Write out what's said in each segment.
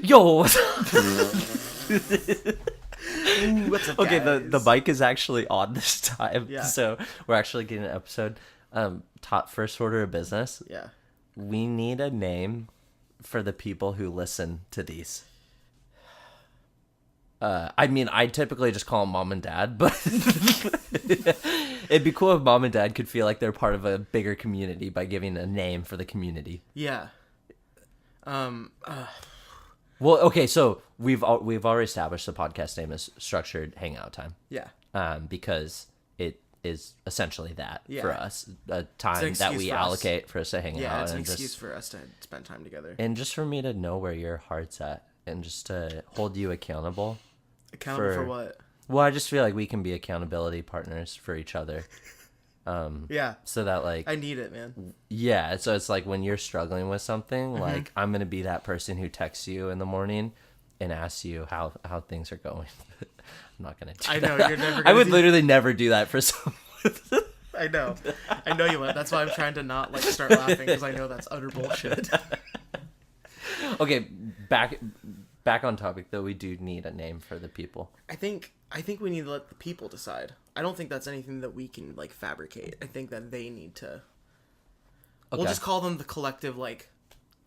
Yo, what's up? Ooh, what's up, Okay, guys? the mic is actually on this time, Yeah. so we're actually getting an episode. Top first order of business. Yeah. We need a name for the people who listen to these. I mean, I typically just call them mom and dad, but it'd be cool if mom and dad could feel like they're part of a bigger community by giving a name for the community. Yeah. Well, okay, so we've already established the podcast name is Structured Hangout Time. Yeah. Because it is essentially that Yeah. for us, a time excuse that we for us. allocate for us to hang Yeah, out. it's an and excuse just, for us to spend time together. and just for me to know where your heart's at and just to hold you accountable. Accountable for what? Well, I just feel like we can be accountability partners for each other. Yeah. So that like I need it, man. yeah, so it's like when you're struggling with something, Mm-hmm. like I'm gonna be that person who texts you in the morning and asks you how things are going. I'm not gonna do I that. know, you're never I gonna would do- literally never do that for someone. I know. I know you would. That's why I'm trying to not like start laughing because I know that's utter bullshit. Okay, back on topic though. We do need a name for the people. I think we need to let the people decide. I don't think that's anything that we can like fabricate. I think that they need to. We'll Okay. just call them the collective like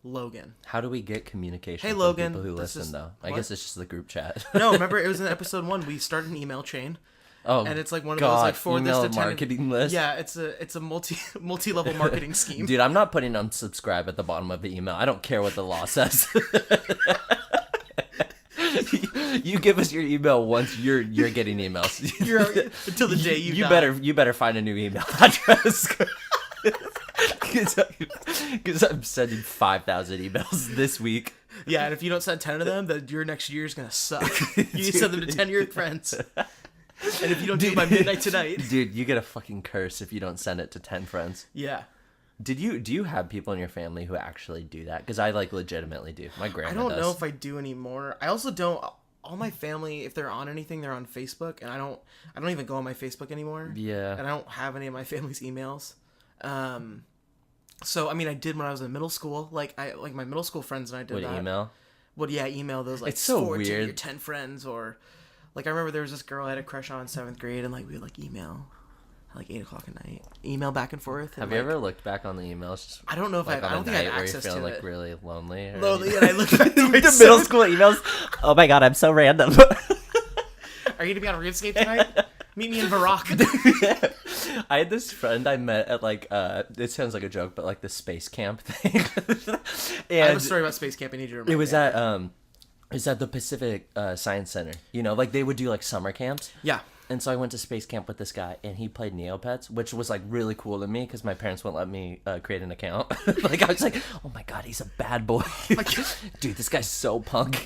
Logan. How do we get communication Hey, from Logan, people who this listen is- though? I what? guess it's just the group chat. No, remember it was in episode 1. We started an email chain. Oh, And it's like one of God, those like forward this email to 10. marketing list. Yeah, it's a multi-level marketing scheme. Dude, I'm not putting unsubscribe at the bottom of the email. I don't care what the law says. You give us your email once, you're getting emails. Until the day you die. you better find a new email address. Because I'm sending 5,000 emails this week. Yeah, and if you don't send 10 of them, then your next year is gonna suck. You need to send them to 10 of your friends. And if you don't do it by midnight tonight, Dude, you get a fucking curse if you don't send it to 10 friends. yeah. Do you have people in your family who actually do that? Because I like legitimately do. My grandma I don't does. know if I do anymore. I also don't. All my family, if they're on anything, they're on Facebook, and I don't even go on my Facebook anymore. Yeah. And I don't have any of my family's emails. So I mean, I did when I was in middle school. Like my middle school friends and I did Would that. email? Would email those like It's so forward to weird. your 10 friends, or like I remember there was this girl I had a crush on in 7th grade, and like we would like email at like 8 o'clock at night, email back and forth. And, Have you ever looked back on the emails? Just I don't know if like I on don't a think I night had where access you're feeling to like it. really lonely. Or Lonely, and I look back to my the middle school emails. Oh my god, I'm so random. Are you gonna be on RuneScape tonight? Meet me in Varrock. I had this friend I met at like it sounds like a joke, but like the space camp thing. I have a And story about space camp. I need you to remember. it was at the Pacific Science Center. You know, like they would do like summer camps. Yeah. And so I went to space camp with this guy, and he played Neopets, which was like really cool to me because my parents wouldn't let me create an account. Like I was like, oh my god, he's a bad boy, dude. This guy's so punk.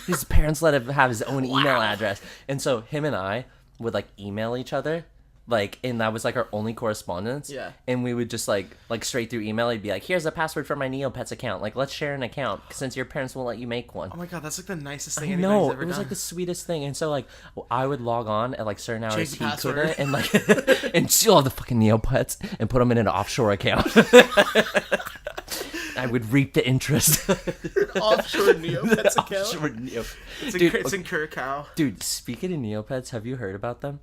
His parents let him have his own email address, and so him and I would like email each other. Like, and that was like our only correspondence. Yeah. And we would just like straight through email, he'd be like, here's a password for my Neopets account. Like, let's share an account since your parents won't let you make one. Oh my god, that's like the nicest thing I anybody's know, ever it was done. like the sweetest thing. And so like I would log on at like certain hours Change the he password. couldn't, and like and steal all the fucking Neopets and put them in an offshore account. I would reap the interest. Offshore Neopets account. Offshore Neopets. It's in Curacao. Dude, speaking of Neopets, have you heard about them?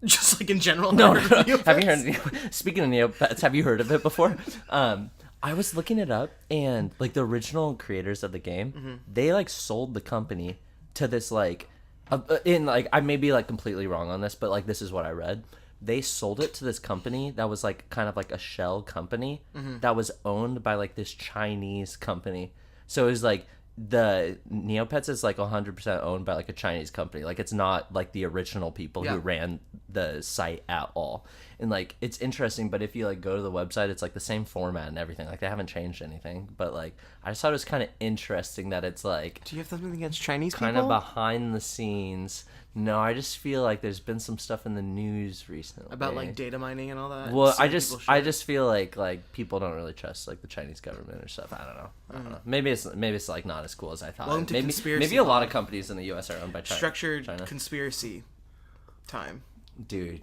Just like in general. No, I've no, heard no. of Have you Neopets. heard? Speaking of Neopets, have you heard of it before? I was looking it up, and like the original creators of the game, they like sold the company to this like, in like I may be like completely wrong on this, but like this is what I read. They sold it to this company that was like kind of like a shell company that was owned by like this Chinese company. So it was like the Neopets is like 100% owned by like a Chinese company. Like it's not like the original people Yeah. who ran the site at all. And like it's interesting, but if you like go to the website, it's like the same format and everything. Like they haven't changed anything. But like I just thought it was kind of interesting that it's like Do you have something against Chinese kind people? of behind the scenes. No, I just feel like there's been some stuff in the news recently About like data mining and all that. well, I Selling just people I shit. just feel like people don't really trust like the Chinese government or stuff. I don't know. Maybe it's like not as cool as I thought. Welcome to maybe Conspiracy a lot of companies in the U.S. are owned by China. structured China. conspiracy time. Dude,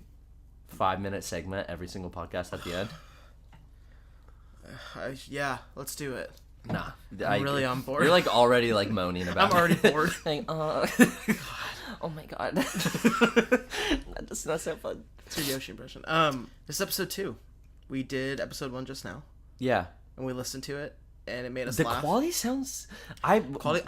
5-minute segment every single podcast at the end. Yeah, let's do it. Nah, I'm really on board. You're like already like moaning about. I'm already bored. Like, oh my god, that's not so fun. It's your Yoshi impression. This is episode 2. We did episode 1 just now, Yeah, and we listened to it, and it made us the laugh. quality sounds. I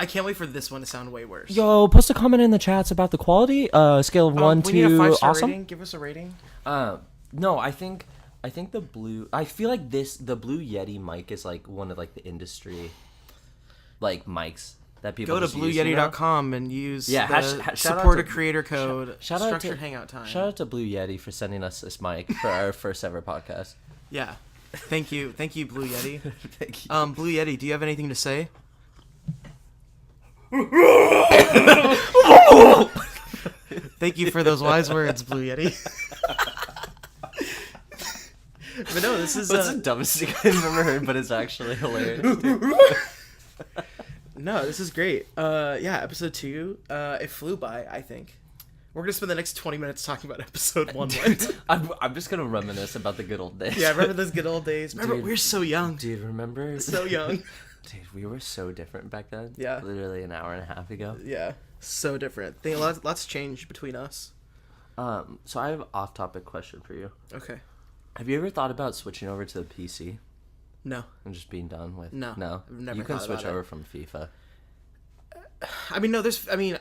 can't wait for this one to sound way worse. Yo, post a comment in the chats about the quality. Scale of 1 we need a to 5-star awesome. rating. Give us a rating. No, I think the blue. I feel like the Blue Yeti mic is like one of like the industry, like mics that people Go to just use, you know? blueyeti.com and use Yeah, the shout out support a to- creator code. shout out Structured to- Hangout time. Shout out to Blue Yeti for sending us this mic for our first ever podcast. Yeah, thank you, Blue Yeti. Thank you. Blue Yeti, do you have anything to say? Thank you for those wise words, Blue Yeti. But no, this is That's the dumbest thing I've ever heard, but it's actually hilarious. no, this is great. Yeah, episode 2. It flew by. I think we're gonna spend the next 20 minutes talking about episode 1. I'm just gonna reminisce about the good old days. Yeah, remember those good old days? Remember, Dude. we were so young. Dude, remember? So young. Dude, we were so different back then. Yeah. Literally an hour and a half ago. Yeah, so different. Lots changed between us. So I have an off-topic question for you. Okay. Have you ever thought about switching over to the PC No. and just being done with? No, No. I've never You can thought switch about it. over from FIFA. I mean, no,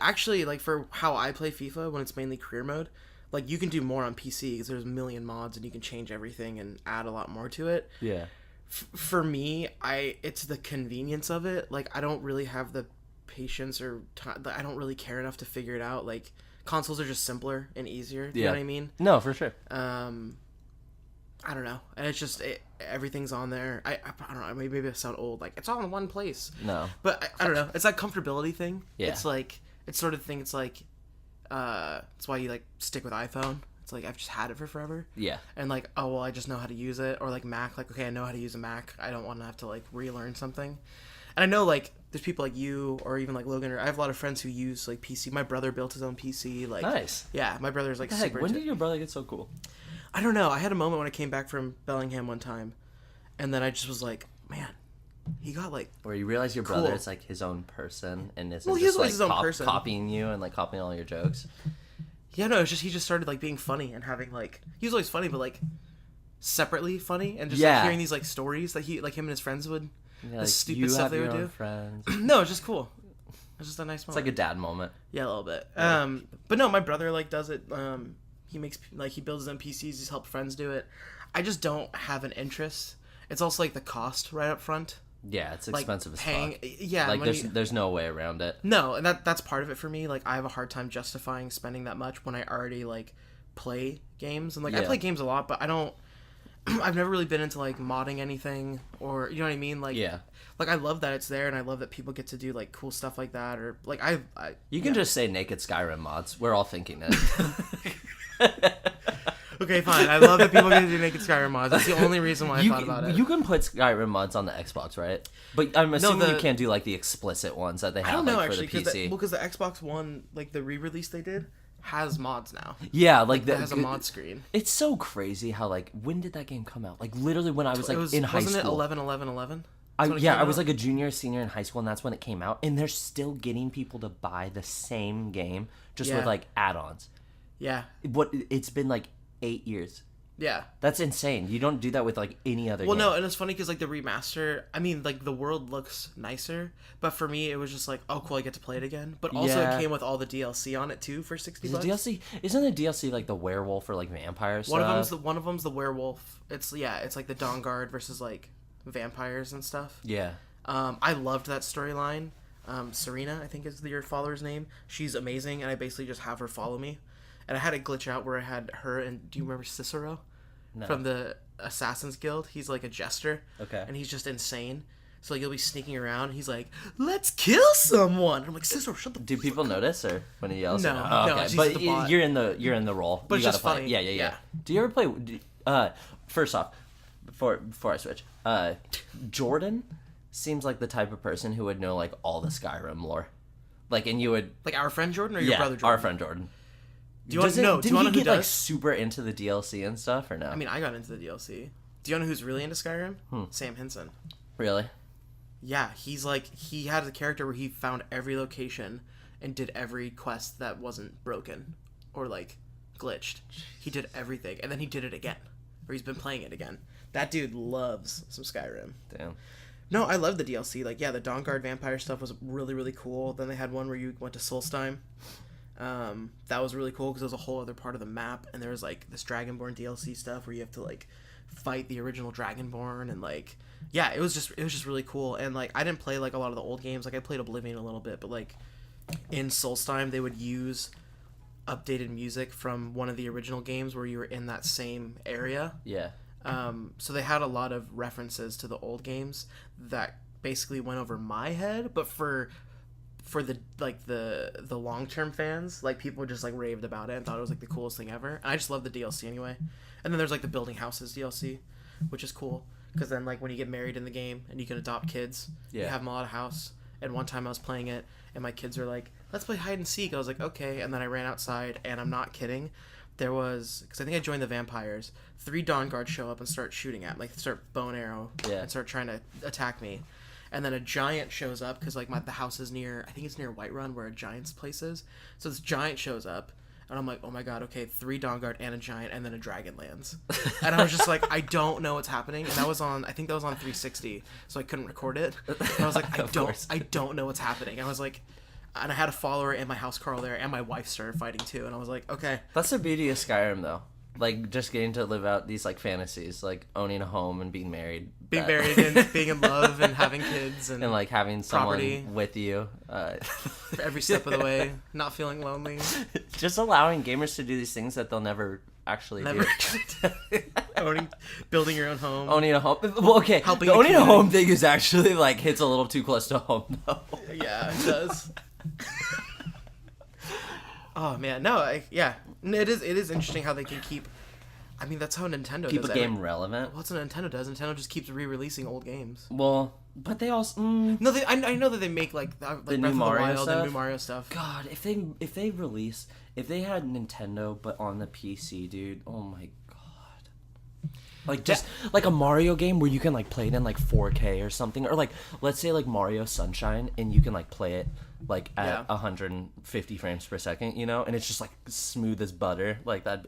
actually, like, for how I play FIFA, when it's mainly career mode, like, you can do more on PC, because there's a million mods, and you can change everything and add a lot more to it. Yeah. For me, it's the convenience of it. Like, I don't really have the patience or time. I don't really care enough to figure it out. Like, consoles are just simpler and easier. You know what I mean? No, for sure. I don't know. And it's just, everything's on there. I don't know. Maybe I sound old. Like, it's all in one place. No. But I don't know. It's that comfortability thing. Yeah. It's like, it's sort of thing. It's like, it's why you like stick with iPhone. It's like, I've just had it for forever. Yeah. And like, oh, well, I just know how to use it. Or like Mac, like, okay, I know how to use a Mac. I don't want to have to like relearn something. And I know like, there's people like you or even like Logan, or I have a lot of friends who use like PC. My brother built his own PC. Like, Nice. Yeah, my brother's like Heck, super when into did your brother get so cool? I don't know. I had a moment when I came back from Bellingham one time, and then I just was like, man, he got like... Where you realize your brother Cool. is like his own person and isn't Well, he just is like his own person. copying you and like copying all your jokes. Yeah, no, it's just he just started like being funny and having like... He was always funny, but like separately funny, and just like Yeah. hearing these like stories that he, like him and his friends would... Yeah, the like, stupid you stuff have they your would own do. friends. No, it's just cool. It's just a nice It's moment. like a dad moment. Yeah, a little bit. But no, my brother like does it. He makes like he builds his own PCs. He's helped friends do it. I just don't have an interest. It's also like the cost right up front. Yeah, it's Like expensive as paying, fuck. yeah. Like when there's no way around it. no, and that's part of it for me. Like I have a hard time justifying spending that much when I already like play games, and like I Yeah. play games a lot, but I don't. I've never really been into like modding anything, or you know what I mean. Like Yeah. Like I love that it's there, and I love that people get to do like cool stuff like that, or like I You can just say naked Skyrim mods. We're all thinking it. Okay, fine. I love that people get to do naked Skyrim mods. That's the only reason why I thought about it. You can put Skyrim mods on the Xbox, right? But I'm assuming the- you can't do like the explicit ones that they I have don't know like, actually, for the PC. because the Xbox One, like the re-release they did, has mods now. Yeah, like That has a mod screen. It's so crazy how like when did that game come out? Like literally when I was like in high wasn't school. it 11/11/11? I was like a junior, senior in high school, and that's when it came out. And they're still getting people to buy the same game just with Yeah. like add-ons. Yeah, It's been like 8 years. yeah. That's insane. You don't do that with like any other Well, game. no, and it's funny because like the remaster, I mean, like the world looks nicer, but for me it was just like, oh, cool, I get to play it again. But also Yeah. it came with all the DLC on it too for $60. The DLC isn't the DLC like the werewolf or like vampire stuff? One of them's the werewolf. It's like the Dawn Guard versus like vampires and stuff. Yeah. I loved that storyline. Serena, I think is your follower's name. She's amazing, and I basically just have her follow me. And I had a glitch out where I had her and do you remember Cicero No. from the Assassin's Guild? He's like a jester. Okay. And he's just insane. So like, you'll be sneaking around. And he's like, "Let's kill someone." I'm like, Cicero, shut the. Do people notice or when he yells? No, or no, okay. she's But the bot. you're in the role. But You it's gotta just play. funny. Yeah. Yeah. Do you ever play? First off, before I switch, Jordan seems like the type of person who would know like all the Skyrim lore, like, and you would. Like our friend Jordan or your brother Jordan? Our friend Jordan. Do you want to know? Do you want to know he who get like does? super into the DLC and stuff or no? I mean, I got into the DLC. Do you know who's really into Skyrim? Sam Henson. Really? Yeah, he had a character where he found every location and did every quest that wasn't broken or like glitched. He did everything, and then he did it again, or he's been playing it again. That dude loves some Skyrim. Damn. No, I love the DLC. Like, yeah, the Dawnguard vampire stuff was really, really cool. Then they had one where you went to Solstheim. That was really cool because it was a whole other part of the map, and there was like this Dragonborn DLC stuff where you have to like fight the original Dragonborn, and like, yeah, it was just really cool. And like, I didn't play like a lot of the old games. Like, I played Oblivion a little bit, but like in Solstheim they would use updated music from one of the original games where you were in that same area. Yeah. So they had a lot of references to the old games that basically went over my head, but for the like the long-term fans, like people just like raved about it and thought it was like the coolest thing ever. And I just love the DLC anyway. And then there's like the building houses DLC, which is cool because then like when you get married in the game and you can adopt kids, you have them all at a house. And one time I was playing it and my kids were like, let's play hide and seek. I was like, okay. And then I ran outside, and I'm not kidding, there was, because I think I joined the vampires, 3 Dawnguards show up and start shooting at me, like start bow and arrow and start trying to attack me. And then a giant shows up because like the house is near, I think it's near Whiterun where a giant's place is. So this giant shows up and I'm like, oh my god, okay, 3 Dawnguard and a giant, and then a dragon lands. And I was just like, I don't know what's happening. And that was on, I think that was on 360, so I couldn't record it. And I was like, I don't know what's happening. And I was like, and I had a follower and my house Carl there, and my wife started fighting too. And I was like, okay. That's the beauty of Skyrim, though. Like, just getting to live out these, like, fantasies, like owning a home and being married. Being married and being in love and having kids and like, having someone property with you. For every step of the way, not feeling lonely. Just allowing gamers to do these things that they'll never actually do. Building your own home. Owning a home. Well, okay, helping the owning a home thing is actually, like, hits a little too close to home, though. Yeah, it does. Oh man, no, it is interesting how they can keep. I mean, that's how Nintendo keep does a game relevant. Well, that's what Nintendo does. Nintendo just keeps re-releasing old games. Well, but they also no, I know that they make like the Breath new of the Mario Wild stuff. and new Mario stuff. God, if they had Nintendo but on the PC, dude, oh my god. Like just like a Mario game where you can like play it in like 4K or something, or like let's say like Mario Sunshine and you can like play it like at 150 frames per second, you know, and it's just like smooth as butter, like that.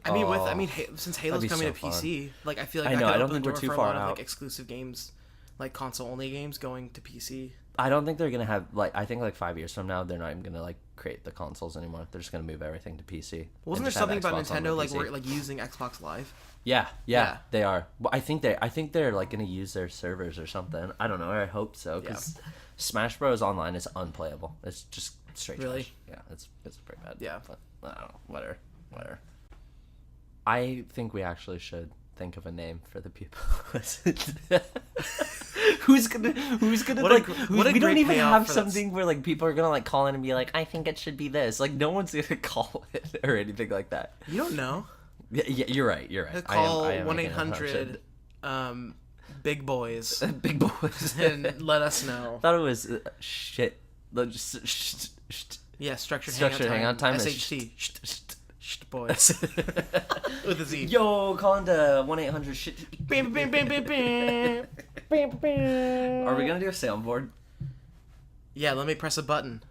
Since Halo's coming to PC, like I feel like I know, that could I don't open think the we're door too for a far lot out. of like exclusive games, like console only games going to PC. I don't think they're gonna have like, I think like 5 years from now they're not even gonna like create the consoles anymore. They're just gonna move everything to PC. Wasn't there something about Nintendo like using Xbox Live? Yeah, they are. Well, I think they're like gonna use their servers or something. I don't know. I hope so, because Smash Bros. Online is unplayable. It's just straight trash. Yeah, it's pretty bad. Yeah, but I don't know. Whatever. I think we actually should think of a name for the people. Who's gonna we don't even have something where like people are gonna like call in and be like, I think it should be this. Like no one's gonna call it or anything like that. You don't know. Yeah, you're right. Call 1-800 Big Boys. Big Boys. And let us know. I thought it was shit. Yeah, structured hangout time. SHT. Boys. With a Z. Yo, call into 1-800 shit. Are we gonna do a soundboard? Yeah, let me press a button.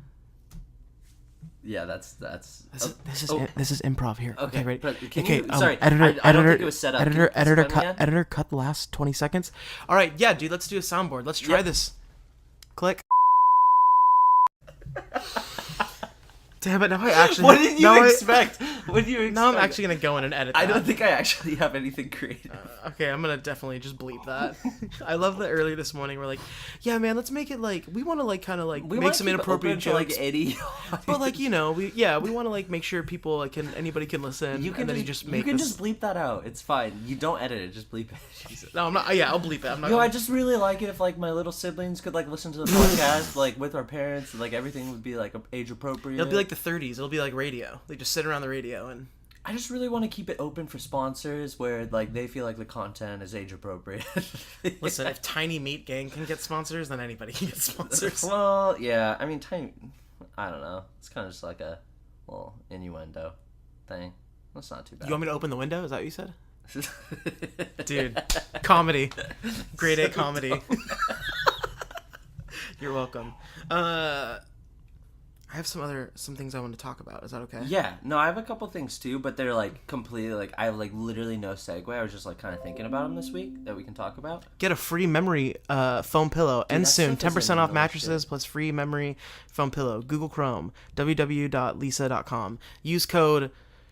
Yeah, that's. This is improv here. Okay, ready? Sorry, editor. I don't think it was set up. Editor, cut the last 20 seconds. All right, yeah, dude, let's do a soundboard. Let's try this. Click. Damn it! Now I actually. What did you expect? What did you expect? Now I'm actually gonna go in and edit that. I don't think I actually have anything creative. Okay, I'm gonna definitely just bleep that. I love that earlier this morning we're like, yeah, man, let's make it like we want to like kind of like make some inappropriate jokes, like Eddie. But like we want to like make sure people like anybody can listen. You can just bleep that out. It's fine. You don't edit it. Just bleep it. No, I'm not. Yeah, I'll bleep it. I'm not. I just really like it if like my little siblings could like listen to the podcast like with our parents. Like everything would be like age appropriate. It'll be like the 30s. It'll be like radio. They just sit around the radio and. I just really want to keep it open for sponsors where like they feel like the content is age appropriate. Listen, if Tiny Meat Gang can get sponsors, then anybody can get sponsors. Well, yeah. I mean, I don't know. It's kind of just like a little innuendo thing. That's not too bad. You want me to open the window? Is that what you said? Dude, comedy. Grade A comedy. You're welcome. I have some things I want to talk about. Is that okay? Yeah, no, I have a couple things too, but they're like completely like I have like literally no segue. I was just like kind of thinking about them this week that we can talk about. Get a free memory foam pillow. Dude, and that soon, stuff is 10% off delicious. mattresses plus free memory foam pillow. Google Chrome, www.lisa.com. Use code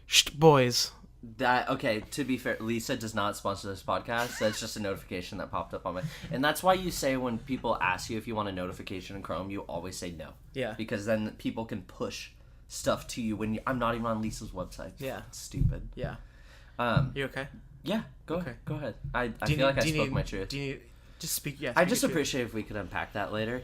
SHTBOYS. That okay, to be fair, Lisa does not sponsor this podcast. That's just a notification that popped up on my. And that's why you say when people ask you if you want a notification in Chrome, you always say no. Yeah. Because then people can push stuff to you when I'm not even on Lisa's website. Yeah. It's stupid. Yeah. You okay? Yeah. Go ahead. I Do you feel need- like I do you spoke need- my truth. Do you need, just speak? Yeah. I speak just your truth. appreciate if we could unpack that later.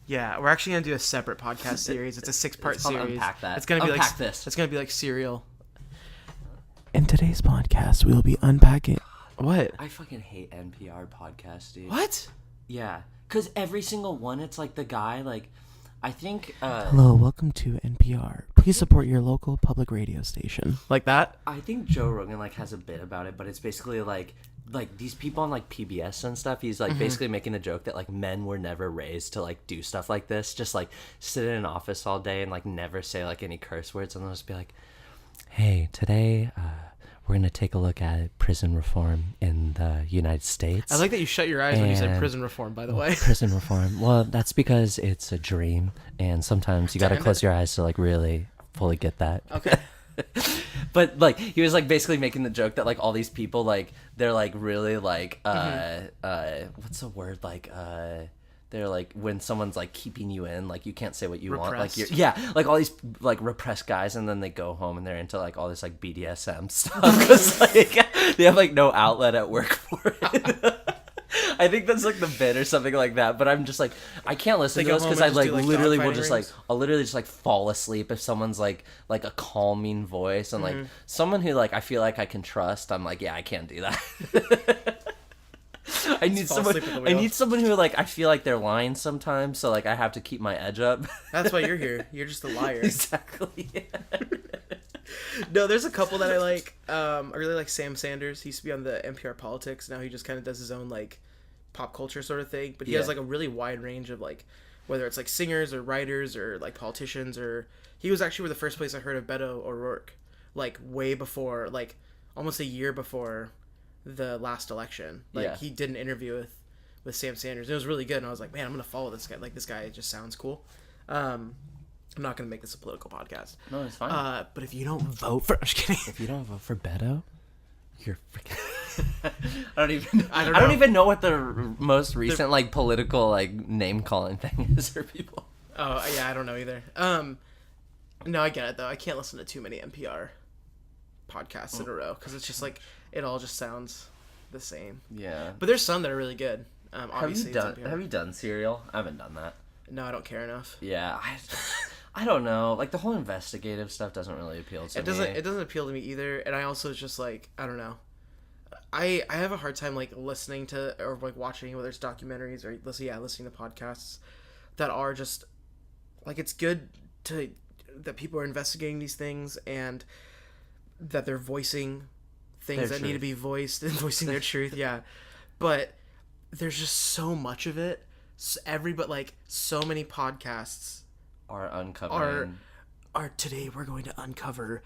Yeah, we're actually gonna do a separate podcast series. It's a 6-part It's called series. Unpack That. It's gonna be Unpack like this. It's gonna be like Serial. In today's podcast, we'll be unpacking. What? I fucking hate NPR podcasts, dude. What? Yeah, because every single one, it's like the guy, like, I think, Hello, welcome to NPR. Please support your local public radio station. Like that? I think Joe Rogan, like, has a bit about it, but it's basically, like these people on, like, PBS and stuff, he's, like, basically making a joke that, like, men were never raised to, like, do stuff like this, just, like, sit in an office all day and, like, never say, like, any curse words, and they'll just be like, hey, today, we're going to take a look at prison reform in the United States. I like that you shut your eyes when you said And- prison reform, by the way. Prison reform. Well, that's because it's a dream, and sometimes you got to Damn it. close your eyes to, like, really fully get that. Okay. But, like, he was, like, basically making the joke that, like, all these people, like, they're, like, really, like, what's the word? Like, they're, like, when someoe's, like, keeping you in, like, you can't say what you want. Like, Repressed. like, all these, like, repressed guys, and then they go home and they're into, like, all this, like, BDSM stuff. Because, like, they have, like, no outlet at work for it. I think that's like the bit or something like that, but I'm just like I can't listen They to go this home because and I just do, like like, literally dog will fighting just rings? like I'll literally just like fall asleep if someone's like a calming voice and like someone who like I feel like I can trust. I'm like, yeah, I can't do that. I need fall someone. asleep at the I wheel. need someone who like I feel like they're lying sometimes, so like I have to keep my edge up. That's why you're here. You're just a liar. Exactly. No, there's a couple that I like. I really like Sam Sanders. He used to be on the NPR Politics. Now he just kind of does his own like pop culture sort of thing. But he has Yeah. like a really wide range of like whether it's like singers or writers or like politicians or he was actually the first place I heard of Beto O'Rourke, like way before, like almost a year before the last election. Like Yeah. he did an interview with Sam Sanders. It was really good, and I was like, man, I'm gonna follow this guy. Like this guy just sounds cool. I'm not gonna make this a political podcast. No, it's fine. But if you don't vote for, I'm just kidding. If you don't vote for Beto, you're freaking. I don't don't know. even know what the most recent like political like name calling thing is for people. Oh yeah, I don't know either. No, I get it though. I can't listen to too many NPR podcasts in a row because it's just like it all just sounds the same. Yeah. But there's some that are really good. Have Obviously, you it's done NPR. Have you done Serial? I haven't done that. No, I don't care enough. Yeah. I don't know. Like the whole investigative stuff doesn't really appeal to me. It doesn't appeal to me either, and I also just like I don't know. I have a hard time like listening to or like watching whether it's documentaries or listening to podcasts that are just like it's good to that people are investigating these things and that they're voicing things Their that need to truth. be voiced and voicing their truth, yeah. But there's just so much of it. Like so many podcasts Are uncovering. are today we're going to uncover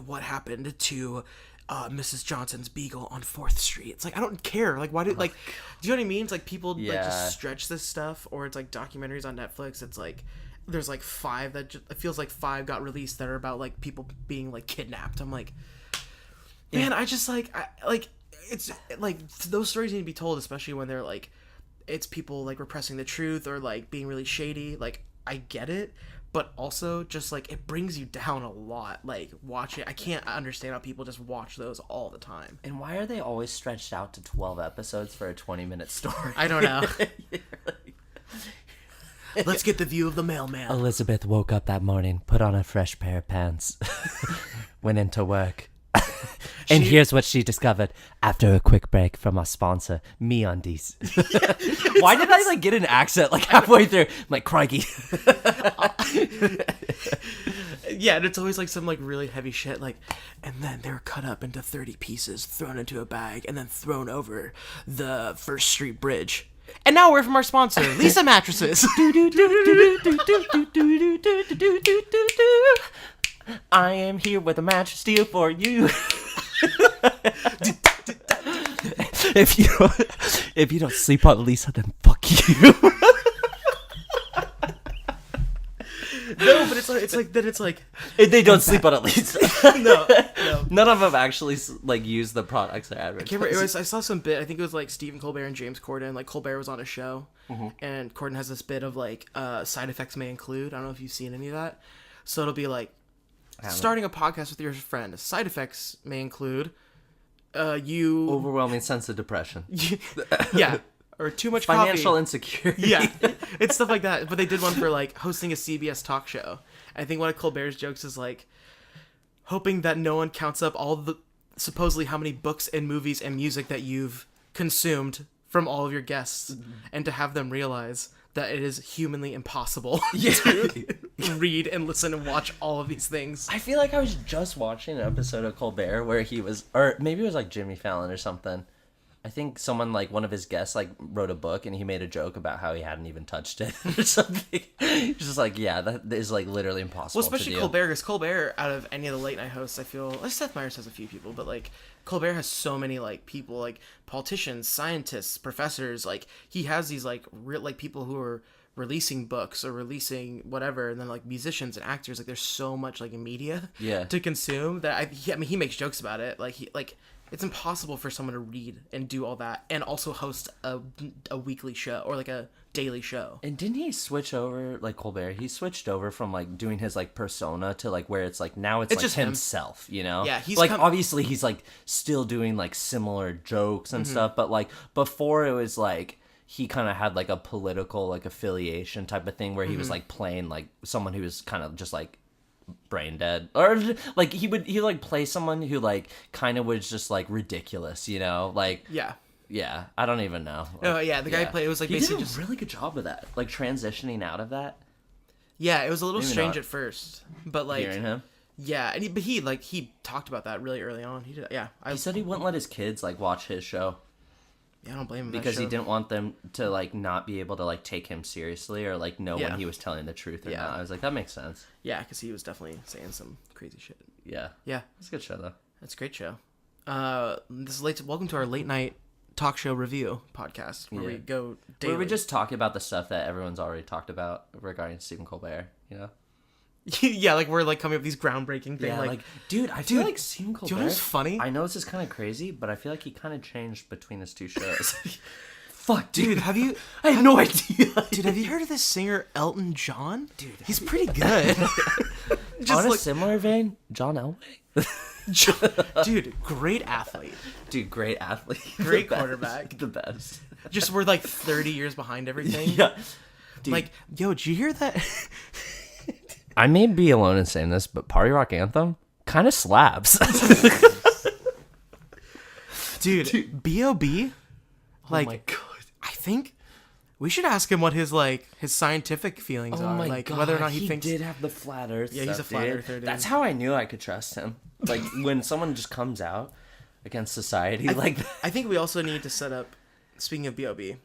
what happened to Mrs. Johnson's beagle on 4th Street. It's like I don't care. Like why do like do you know what I mean? It's like people like Yeah. just stretch this stuff, or it's like documentaries on Netflix. It's like there's like 5 that just, it feels like 5 got released that are about like people being like kidnapped. I'm like, man, I just like it's like those stories need to be told, especially when they're like it's people like repressing the truth or like being really shady. Like I get it, but also just like it brings you down a lot. Like watching, I can't understand how people just watch those all the time. And why are they always stretched out to 12 episodes for a 20-minute story? I don't know. Let's get the view of the mailman. Elizabeth woke up that morning, put on a fresh pair of pants, went into work. And here's what she discovered after a quick break from our sponsor, MeUndies. Why did I like get an accent like halfway through? I'm like, crikey. Yeah, and it's always like some like really heavy shit. Like, and then they were cut up into 30 pieces, thrown into a bag, and then thrown over the First Street Bridge. And now we're from our sponsor, Lisa Mattresses. I am here with a mattress deal for you. If you don't sleep on Lisa, then fuck you. No, but it's like They don't sleep on Lisa. no. None of them actually like use the products they're I advertising. saw some bit. I think it was like Stephen Colbert and James Corden. Like Colbert was on a show, and Corden has this bit of like side effects may include. I don't know if you've seen any of that. So it'll be like starting a podcast with your friend. Side effects may include you Overwhelming sense of depression. yeah, or too much Financial coffee. insecurity. Yeah, it's stuff like that. But they did one for like hosting a CBS talk show. I think one of Colbert's jokes is like hoping that no one counts up all the supposedly how many books and movies and music that you've consumed from all of your guests, and to have them realize that it is humanly impossible to read and listen and watch all of these things. I feel like I was just watching an episode of Colbert where he was, or maybe it was like Jimmy Fallon or something. I think someone, like, one of his guests, like, wrote a book and he made a joke about how he hadn't even touched it or something. He's just like, yeah, that is, like, literally impossible Well, especially to do. Colbert, because Colbert, out of any of the late night hosts, I feel, like Seth Meyers has a few people, but, like, Colbert has so many, like, people, like, politicians, scientists, professors, like, he has these, like, people who are releasing books or releasing whatever, and then, like, musicians and actors, like, there's so much, like, media to consume that, I mean, he makes jokes about it, it's impossible for someone to read and do all that and also host a weekly show or like a daily show. And didn't he switch over, like Colbert? He switched over from like doing his like persona to like where it's like now it's like just himself, you know? Yeah, he's like obviously he's like still doing like similar jokes and stuff, but like before it was like he kind of had like a political like affiliation type of thing where he was like playing like someone who was kind of just like brain dead, or like he would like play someone who like kind of was just like ridiculous, you know, like yeah, I don't even know. Oh yeah, the guy played, it was like he basically did a just really good job of that, like transitioning out of that. Yeah, it was a little Maybe strange not. at first, but like Hearing him, yeah, and he talked about that really early on. He did, yeah. he said he wouldn't let his kids like watch his show Yeah, I don't blame him because he didn't want them to like not be able to like take him seriously or like know when he was telling the truth or not. I was like, that makes sense. Yeah, because he was definitely saying some crazy shit. Yeah, Yeah, it's a good show though. that's a great show. This is welcome to our late night talk show review podcast where we go daily. Where we just talk about the stuff that everyone's already talked about regarding Stephen Colbert, you know? yeah, like we're like coming up with these groundbreaking things. Yeah, like dude, I feel like Stephen Colbert. Do you know what's funny? I know this is kind of crazy, but I feel like he kind of changed between his two shows. Fuck, Dude, have you? I had no idea. Dude, have you heard of this singer Elton John? Dude, he's pretty good. On a similar vein, John Elway. Dude, great athlete. Dude, great athlete. Great The best. quarterback. The best. Just we're like 30 years behind everything. Yeah. Dude, Like, yo, did you hear that? I may be alone in saying this, but Party Rock Anthem kind of slaps. Dude, B.O.B. Like, oh my god. I think we should ask him what his scientific feelings Oh are. my Like, god, whether or not he thinks. did have the flat Earth. Yeah, he's stuff, a flat dude. earther, dude. That's how I knew I could trust him. Like when someone just comes out against society like that. I think we also need to set up. Speaking of B.O.B.,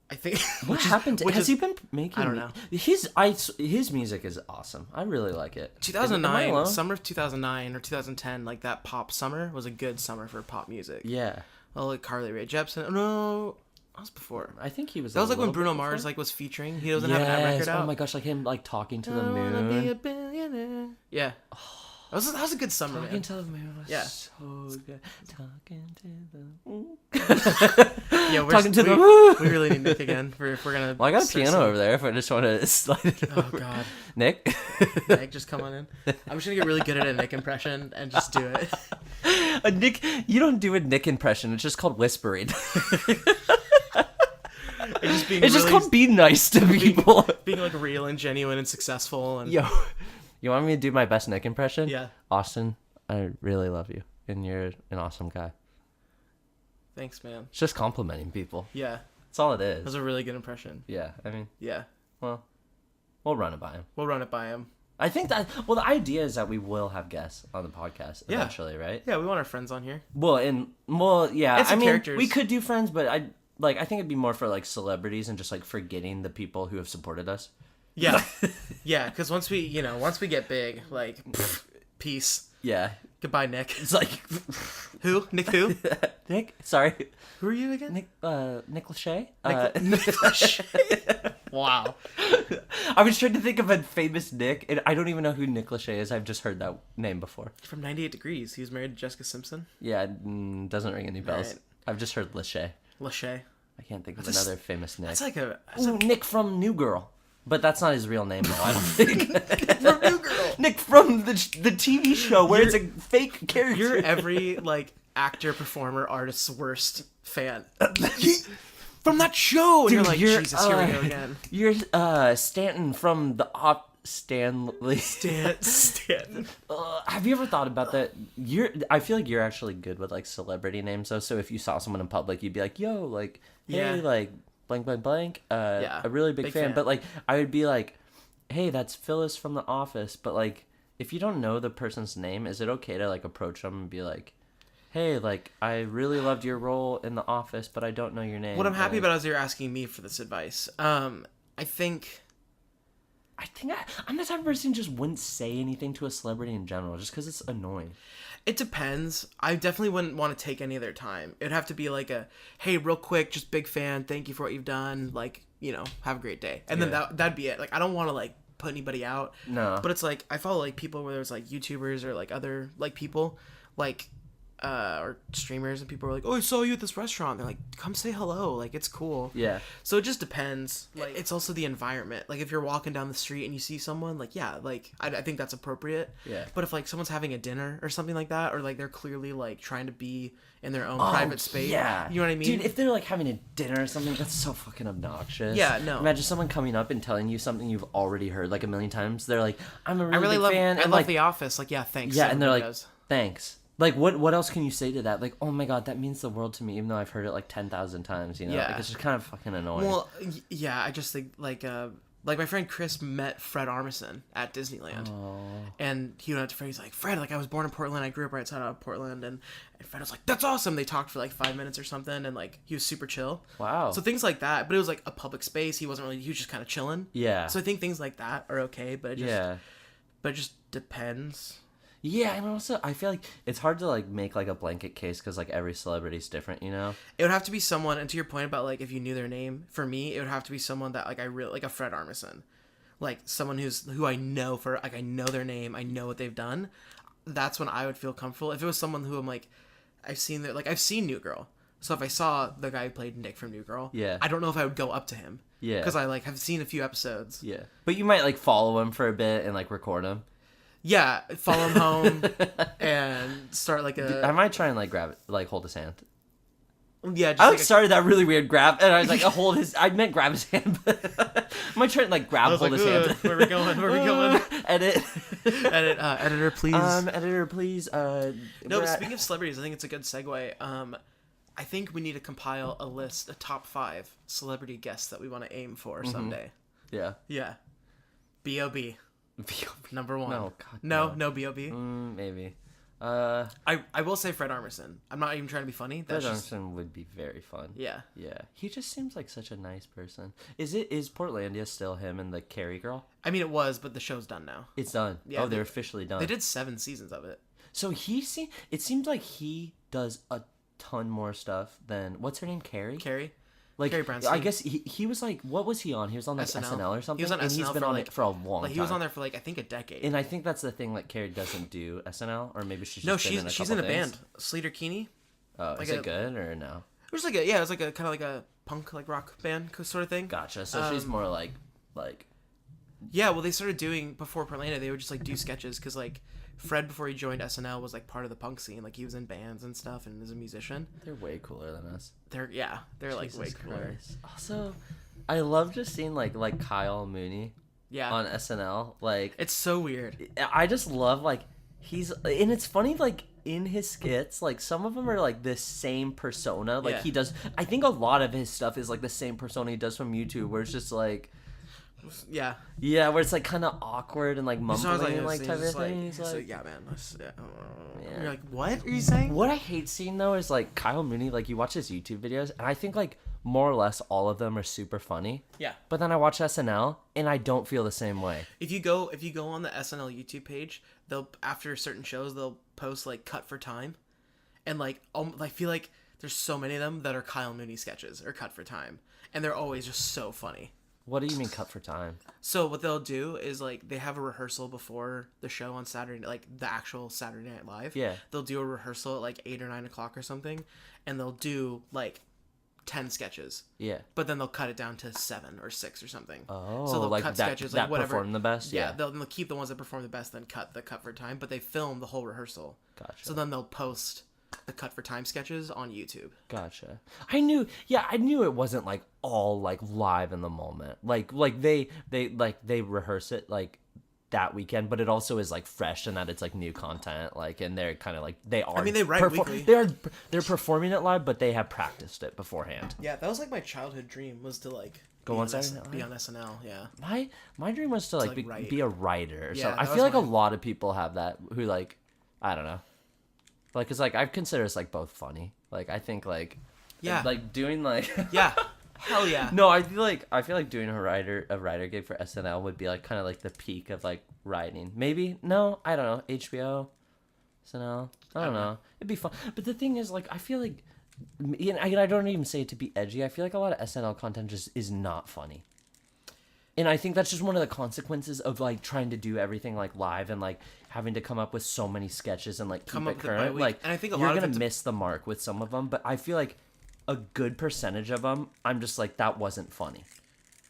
I think What happened to Has he been making? I don't know. His music is awesome. I really like it. Am I 2009, alone? summer of 2009 or 2010, like that pop summer was a good summer for pop music. Yeah, Well, like Carly Rae Jepsen. No, that was before. I think he was. That was a like when little Bruno bit Mars before. like was featuring. He doesn't have that record out. Oh my gosh, like him like talking to the I wanna be a moon. billionaire. Yeah. That was a good summer, Talking man. to the moon was Yeah. so good. Talking to the Yeah, talking to the we really need Nick again if we're gonna. Well, I got a start piano singing. over there if I just want to slide it Oh over. God, Nick? Nick, just come on in. I'm just gonna get really good at a Nick impression and just do it. A Nick, you don't do a Nick impression. It's just called whispering. It's just called being nice to people. being like real and genuine and successful and Yo, you want me to do my best Nick impression? Yeah. Austin, I really love you, and you're an awesome guy. Thanks, man. It's just complimenting people. Yeah, That's all it that was is. a really good impression. Yeah, I mean, Yeah, well, we'll run it by him. we'll run it by him. I think that, well, the idea is that we will have guests on the podcast Yeah. eventually, right? Yeah, we want our friends on here. Well, yeah, And some I mean, characters. we could do friends, but like I think it'd be more for like celebrities and just like forgetting the people who have supported us. Yeah, yeah. Because once we get big, like, peace. Yeah. Goodbye, Nick. It's like Who? Nick who? Nick. Sorry. Who are you again? Nick Lachey. Nick Lachey. Wow. I was trying to think of a famous Nick, and I don't even know who Nick Lachey is. I've just heard that name before. From 98 Degrees. He was married to Jessica Simpson. Yeah, doesn't ring any bells. Right. I've just heard Lachey. Lachey. I can't think of another famous Nick. That's like Nick from New Girl. But that's not his real name, though, I don't think. Nick from New Girl. Nick from the TV show where it's a fake character. You're every, like, actor, performer, artist's worst fan. From that show! And Dude, you're like, Jesus, here we go again. You're Stanton from the Stanley. Stanton. Have you ever thought about that? I feel like you're actually good with, like, celebrity names, though. So if you saw someone in public, you'd be like, yo, like, hey, like... blank blank blank a really big fan. But like I would be like, hey, that's Phyllis from The Office. But like if you don't know the person's name, is it okay to like approach them and be like, hey, like I really loved your role in The Office, but I don't know your name? What I'm happy about is you're asking me for this advice. I'm the type of person who just wouldn't say anything to a celebrity in general just because it's annoying. It depends. I definitely wouldn't want to take any of their time. It'd have to be like a, hey, real quick, just big fan. Thank you for what you've done. Like, have a great day. And then that'd be it. Like, I don't want to like put anybody out. No. But it's like, I follow like people where there's like YouTubers or like other like people like, or streamers, and people are like, oh, I saw you at this restaurant. They're like, come say hello. Like, it's cool. Yeah. So it just depends. Like, it's also the environment. Like, if you're walking down the street and you see someone, like, yeah, like, I think that's appropriate. Yeah. But if, like, someone's having a dinner or something like that, or, like, they're clearly, like, trying to be in their own private space. Yeah. You know what I mean? Dude, if they're, like, having a dinner or something, that's so fucking obnoxious. Yeah, no. Imagine someone coming up and telling you something you've already heard, like, a million times. They're like, I'm a really big fan. I love The Office. Like, yeah, thanks. Yeah, and they're like, thanks. Like, what else can you say to that? Like, oh my god, that means the world to me, even though I've heard it like 10,000 times, you know? Yeah. Like, it's just kind of fucking annoying. Well, yeah, I just think, like my friend Chris met Fred Armisen at Disneyland. Oh. And he went up to Fred, he's like, Fred, like, I was born in Portland, I grew up right outside of Portland, and Fred was like, that's awesome! They talked for, like, 5 minutes or something, and, like, he was super chill. Wow. So things like that, but it was, like, a public space, he was just kind of chilling. Yeah. So I think things like that are okay, but it just depends. Yeah, and also, I feel like it's hard to, like, make, like, a blanket case because, like, every celebrity's different, you know? It would have to be someone, and to your point about, like, if you knew their name, for me, it would have to be someone that, like, I really, like, a Fred Armisen. Like, someone who I know like, I know their name, I know what they've done. That's when I would feel comfortable. If it was someone who I'm, like, I've seen New Girl. So if I saw the guy who played Nick from New Girl, I don't know if I would go up to him. Yeah. Because I, like, have seen a few episodes. Yeah. But you might, like, follow him for a bit and, like, record him. Yeah, follow him home and start like a. I might try and like grab it, like hold his hand. Yeah, just I started that really weird grab, and I was like, hold his. I meant grab his hand, but I might try and like hold his hand. Where we going? Edit. Editor, please. Editor, please. No, but speaking of celebrities, I think it's a good segue. I think we need to compile a top 5 celebrity guests that we want to aim for someday. Yeah. Yeah. B.O.B. Number 1. No, God, no B.O.B. Maybe. I will say Fred Armisen. I'm not even trying to be funny. Fred Armisen would be very fun. Yeah. Yeah. He just seems like such a nice person. Is Portlandia still him and the Carrie girl? I mean, it was, but the show's done now. It's done. Yeah, they're officially done. They did 7 seasons of it. So it seems like he does a ton more stuff than, what's her name? Carrie? Like, I guess he was like, what was he on? He was on like SNL or something. He was on SNL. He's been on it for a long time. He was on there for like I think a decade. And I think that's the thing. Like Carrie doesn't do SNL, or maybe she's she's in a band. Sleater Kinney. Oh, is it good or no? It was like it was like a kind of like a punk like rock band sort of thing. Gotcha. So she's more like. Yeah, well, they started doing before Portlandia. They would just like do sketches because like Fred before he joined SNL was like part of the punk scene. Like he was in bands and stuff and is a musician. They're way cooler than us. They're like way cooler. Also, I love just seeing like Kyle Mooney. Yeah. On SNL, like it's so weird. I just love and it's funny like in his skits, like some of them are like the same persona. Like he does. I think a lot of his stuff is like the same persona he does from YouTube, where it's just like. Yeah, where it's like kind of awkward and like mumbling and like type of thing. He's like, yeah, man. You're like, what are you saying? What I hate seeing though is like Kyle Mooney. Like you watch his YouTube videos, and I think like more or less all of them are super funny. Yeah. But then I watch SNL and I don't feel the same way. If you go on the SNL YouTube page, they'll after certain shows they'll post like cut for time, and like I feel like there's so many of them that are Kyle Mooney sketches or cut for time, and they're always just so funny. What do you mean cut for time? So what they'll do is like they have a rehearsal before the show on Saturday, like the actual Saturday Night Live. Yeah. They'll do a rehearsal at like 8 or 9 o'clock or something, and they'll do like 10 sketches. Yeah. But then they'll cut it down to 7 or 6 or something. Oh, so they'll like cut that, sketches that like whatever perform the best? Yeah, they'll keep the ones that perform the best, then cut for time, but they film the whole rehearsal. Gotcha. So then they'll post the cut for time sketches on YouTube. Gotcha. I knew it wasn't like all like live in the moment. Like they rehearse it like that weekend, but it also is like fresh in that it's like new content. Like, and they're kind of like they are. I mean, they write weekly. They're performing it live, but they have practiced it beforehand. Yeah, that was like my childhood dream was to like go on Saturday Night Live? Be on SNL. Yeah. My dream was to like be a writer or something. I feel like a lot of people have that who like I don't know. Like, cause like I consider it's like both funny. Like I think like like doing like yeah, hell yeah. No, I feel like doing a writer gig for SNL would be like kind of like the peak of like writing. Maybe no, I don't know. HBO, SNL, I don't know. It'd be fun. But the thing is, like, I feel like, I don't even say it to be edgy. I feel like a lot of SNL content just is not funny. And I think that's just one of the consequences of like trying to do everything like live and like having to come up with so many sketches and like keep it current. Like, and I think you're gonna miss the mark with some of them, but I feel like a good percentage of them, I'm just like that wasn't funny.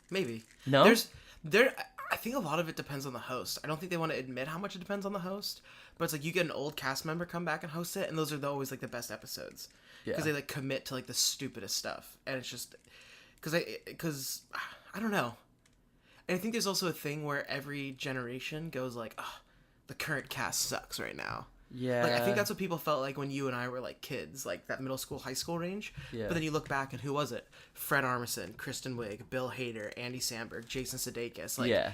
Maybe no. I think a lot of it depends on the host. I don't think they want to admit how much it depends on the host, but it's like you get an old cast member come back and host it, and those are always like the best episodes because they like commit to like the stupidest stuff, and it's just because I don't know. And I think there's also a thing where every generation goes like, oh, the current cast sucks right now. Yeah. Like, I think that's what people felt like when you and I were like kids, like that middle school, high school range. Yeah. But then you look back and who was it? Fred Armisen, Kristen Wiig, Bill Hader, Andy Samberg, Jason Sudeikis. Like, yeah.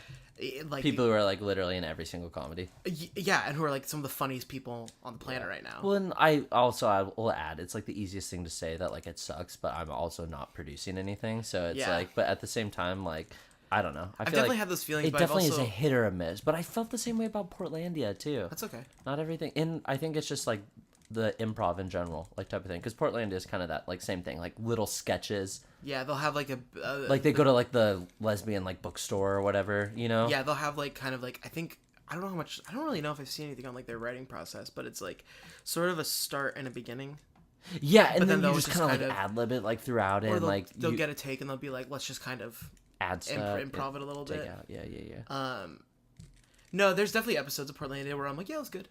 Like people who are like literally in every single comedy. Yeah, and who are like some of the funniest people on the planet right now. Well, and I will add, it's like the easiest thing to say that like it sucks, but I'm also not producing anything. So it's like, but at the same time, like, I don't know. I've definitely had those feelings. It but definitely is a hit or a miss. But I felt the same way about Portlandia too. That's okay. Not everything. And I think it's just like the improv in general, like type of thing. Because Portlandia is kind of that like same thing, like little sketches. Yeah, they'll have like like they go to like the lesbian like bookstore or whatever, you know. Yeah, they'll have like kind of like I don't know how much. I don't really know if I've seen anything on like their writing process, but it's like sort of a start and a beginning. Yeah, and then you just kind of like ad-lib it like throughout it, and like they'll get a take and they'll be like, let's just kind of add stuff, improv it a little bit. Yeah. No, there's definitely episodes of Portlandia where I'm like, yeah, it was good.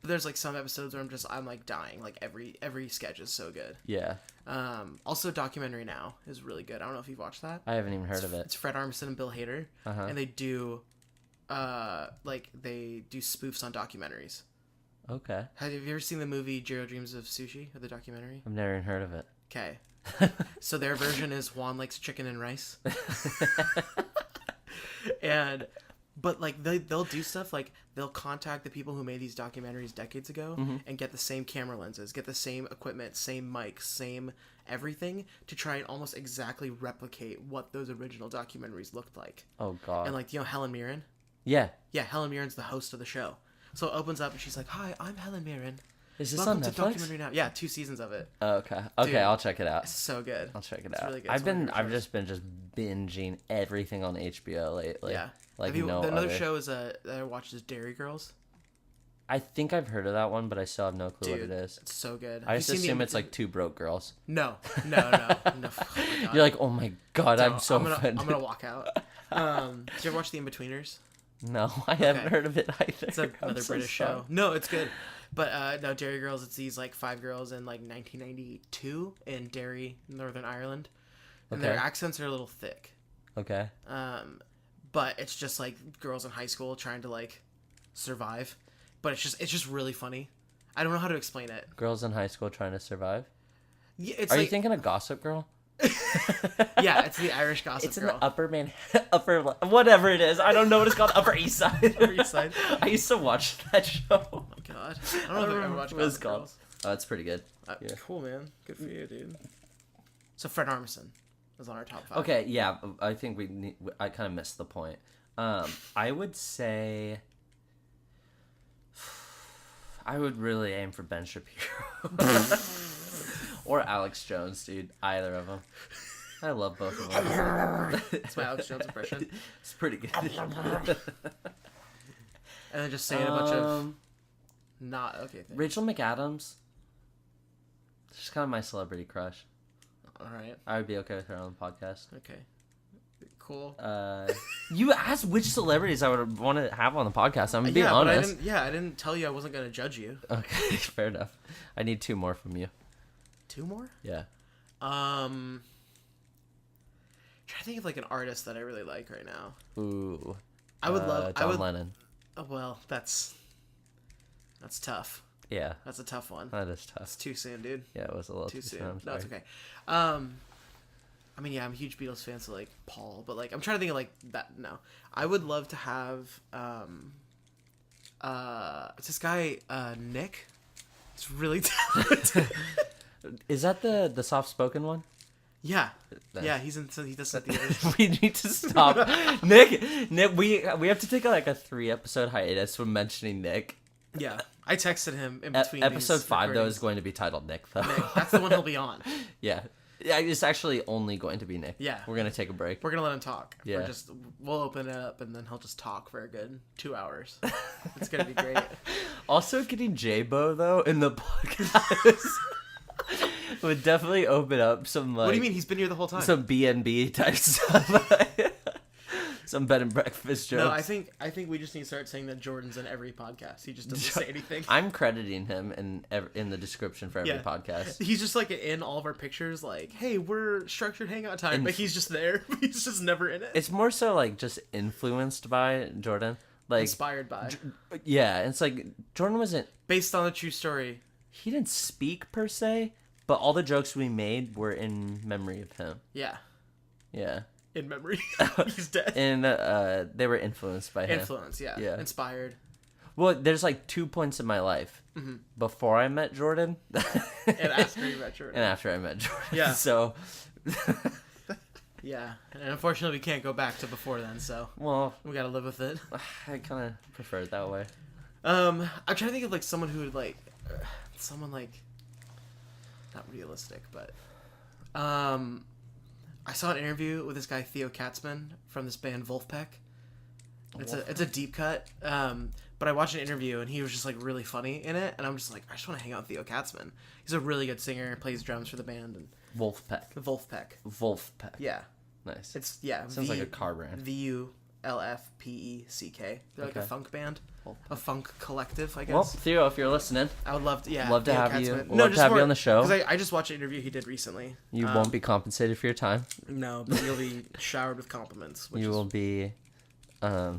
But there's like some episodes where I'm like dying. Like every sketch is so good. Yeah. Also, Documentary Now is really good. I don't know if you've watched that. I haven't even heard of it. It's Fred Armisen and Bill Hader, and they do, they do spoofs on documentaries. Okay. Have you ever seen the movie Jiro Dreams of Sushi, or the documentary? I've never even heard of it. Okay. So their version is Juan likes chicken and rice. But like they'll do stuff like they'll contact the people who made these documentaries decades ago and get the same camera lenses, get the same equipment, same mics, same everything to try and almost exactly replicate what those original documentaries looked like. Oh god. And like, you know Helen Mirren? Yeah. Yeah, Helen Mirren's the host of the show. So it opens up and she's like, "Hi, I'm Helen Mirren. Is this Welcome on Netflix? to Documentary Now." Yeah, 2 seasons of it. Oh, okay. Okay, Dude, I'll check it out. It's so good. I'll check it it's out. Really good. I've just been binging everything on HBO lately. Yeah. Like another show is that I watched is Dairy Girls. I think I've heard of that one, but I still have no clue what it is. It's so good. I just assume it's like 2 broke girls. No. Oh You're like, oh my god, I'm offended. I'm gonna walk out. Did you ever watch The In-Betweeners? No, I haven't heard of it either. It's another British show. No, it's good. But no, Dairy Girls, it's these like 5 girls in like 1992 in Derry, Northern Ireland. And their accents are a little thick. Okay. But it's just like girls in high school trying to like survive. But it's just really funny. I don't know how to explain it. Girls in high school trying to survive? Yeah, Are you thinking of Gossip Girl? Yeah, it's the Irish Gossip Girl. It's in the upper whatever it is. I don't know what it's called. Upper East Side. Upper East Side. I used to watch that show. Oh my god. I don't know if I've ever watched Gossip Girls. Oh, it's pretty good. Cool, man. Good for you, dude. So Fred Armisen was on our top 5. Okay, yeah, I think I kind of missed the point. I would say I would really aim for Ben Shapiro or Alex Jones, dude. Either of them. I love both of them. That's my Alex Jones impression. It's pretty good. And then just saying a bunch of not okay things. Rachel McAdams. She's kind of my celebrity crush. All right. I would be okay with her on the podcast. Okay. Cool. You asked which celebrities I would want to have on the podcast. I'm being honest. But I didn't tell you I wasn't going to judge you. Okay, fair enough. I need 2 more from you. 2 more? Yeah. Try to think of like an artist that I really like right now. Ooh. I would love John Lennon. Oh, well, that's tough. Yeah. That's a tough one. That is tough. It's too soon, dude. Yeah, it was a little Too soon. I'm No, it's sorry. okay. I mean, yeah, I'm a huge Beatles fan, so like Paul, but like I'm trying to think of like that. No, I would love to have it's this guy Nick. It's really talented. Is that the soft spoken one? Yeah, Nice. yeah, he does the theaters. We need to stop. Nick, we have to take like a 3-episode hiatus from mentioning Nick. Yeah, I texted him in between. Episode 5 though recordings. is going to be titled Nick though. Nick, that's the one he'll be on. Yeah. Yeah, it's actually only going to be Nick. Yeah. We're gonna take a break. We're gonna let him talk. Yeah. We'll open it up and then he'll just talk for a good 2 hours. It's gonna be great. Also, getting J-Bo though in the podcast would definitely open up some like. What do you mean? He's been here the whole time. Some B&B type stuff. Some bed and breakfast jokes. No, I think we just need to start saying that Jordan's in every podcast. He just doesn't say anything. I'm crediting him in the description for every podcast. He's just like in all of our pictures, like, "Hey, we're structured hangout time," but he's just there. He's just never in it. It's more so like just influenced by Jordan, like Inspired by, yeah. It's like Jordan wasn't based on a true story. He didn't speak per se, but all the jokes we made were in memory of him. Yeah, yeah. In memory, he's dead. And they were influenced by him. Influence, yeah. Inspired. Well, there's like 2 points in my life before I met Jordan, and after you met Jordan, and after I met Jordan. Yeah. So. Yeah, and unfortunately we can't go back to before then. So. Well, we gotta live with it. I kind of prefer it that way. I'm trying to think of like someone who would like, someone like, not realistic, but, I saw an interview with this guy Theo Katzman from this band Wolfpack. It's a deep cut. But I watched an interview and he was just like really funny in it, and I'm just like, I just want to hang out with Theo Katzman. He's a really good singer, plays drums for the band, and Wolfpack. Wolfpack. Yeah. Nice. It's sounds like a car brand. VULFPECK. They're like a funk band, a funk collective, I guess. Well, Theo, if you're listening, I would love to. Yeah, love to Theo have Katzman. you. No, Love to have you on the show. Because I just watched an interview he did recently. You won't be compensated for your time. No, but you'll be showered with compliments. Will be. I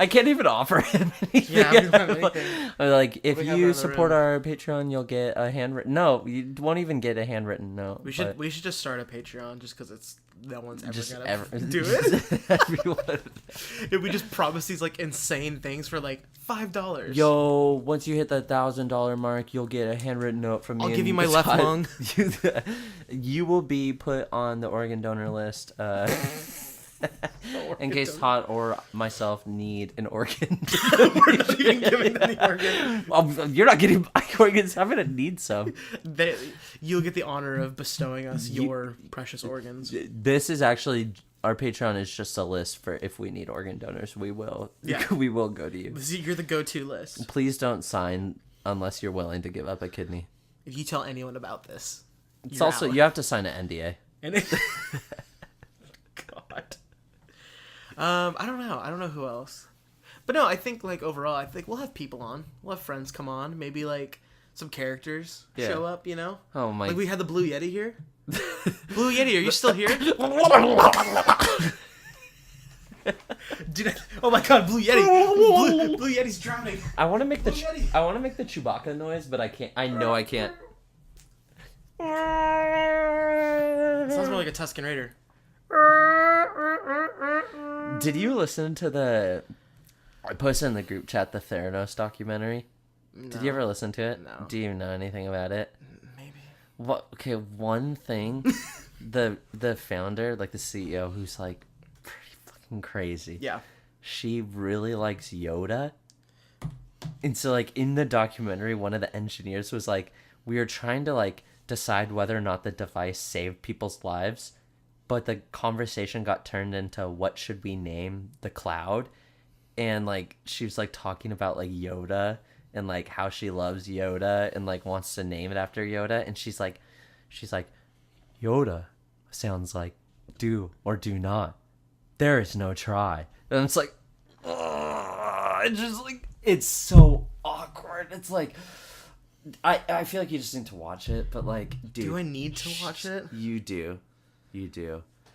can't even offer him anything. Yeah, I don't have anything. Like, if We have it you on the support room. our Patreon, you'll get a handwritten. No, you won't even get a handwritten note. We should just start a Patreon just because it's no one's ever just gonna ever do it. Everyone. If we just promise these like insane things for like $5. Yo, once you hit the $1,000 mark, you'll get a handwritten note from me. I'll give you my left lung. You will be put on the organ donor list. In case Todd or myself need an organ. We're not even giving them the organ. You're not getting my organs. I'm gonna need some. You'll get the honor of bestowing us your precious organs. This is actually our Patreon is just a list for if we need organ donors. We will. Yeah. We will go to you. You're the go-to list. Please don't sign unless you're willing to give up a kidney. If you tell anyone about this, It's also you have to sign an NDA. God. I don't know. I don't know who else. But no, I think like overall, I think we'll have people on. We'll have friends come on. Maybe like some characters show up. You know. Oh my. Like we had the Blue Yeti here. Blue Yeti, are you still here? Dude, oh my God, Blue Yeti! Blue Yeti's drowning. I want to make the Yeti. I want to make the Chewbacca noise, but I can't. I know I can't. It sounds more like a Tusken Raider. Did you listen to the? I posted in the group chat the Theranos documentary. No. Did you ever listen to it? No. Do you know anything about it? Maybe. What? Okay, one thing, the founder, like the CEO, who's like pretty fucking crazy. Yeah. She really likes Yoda. And so, like, in the documentary, one of the engineers was like, we were trying to, like, decide whether or not the device saved people's lives, but the conversation got turned into what should we name the cloud? And, like, she was, like, talking about, like, Yoda and, like, how she loves Yoda and, like, wants to name it after Yoda. And she's like, Yoda sounds like do or do not. There is no try. And it's like, it's just like, it's so awkward. It's like, I feel like you just need to watch it, but like, dude. Do I need to watch it? You do.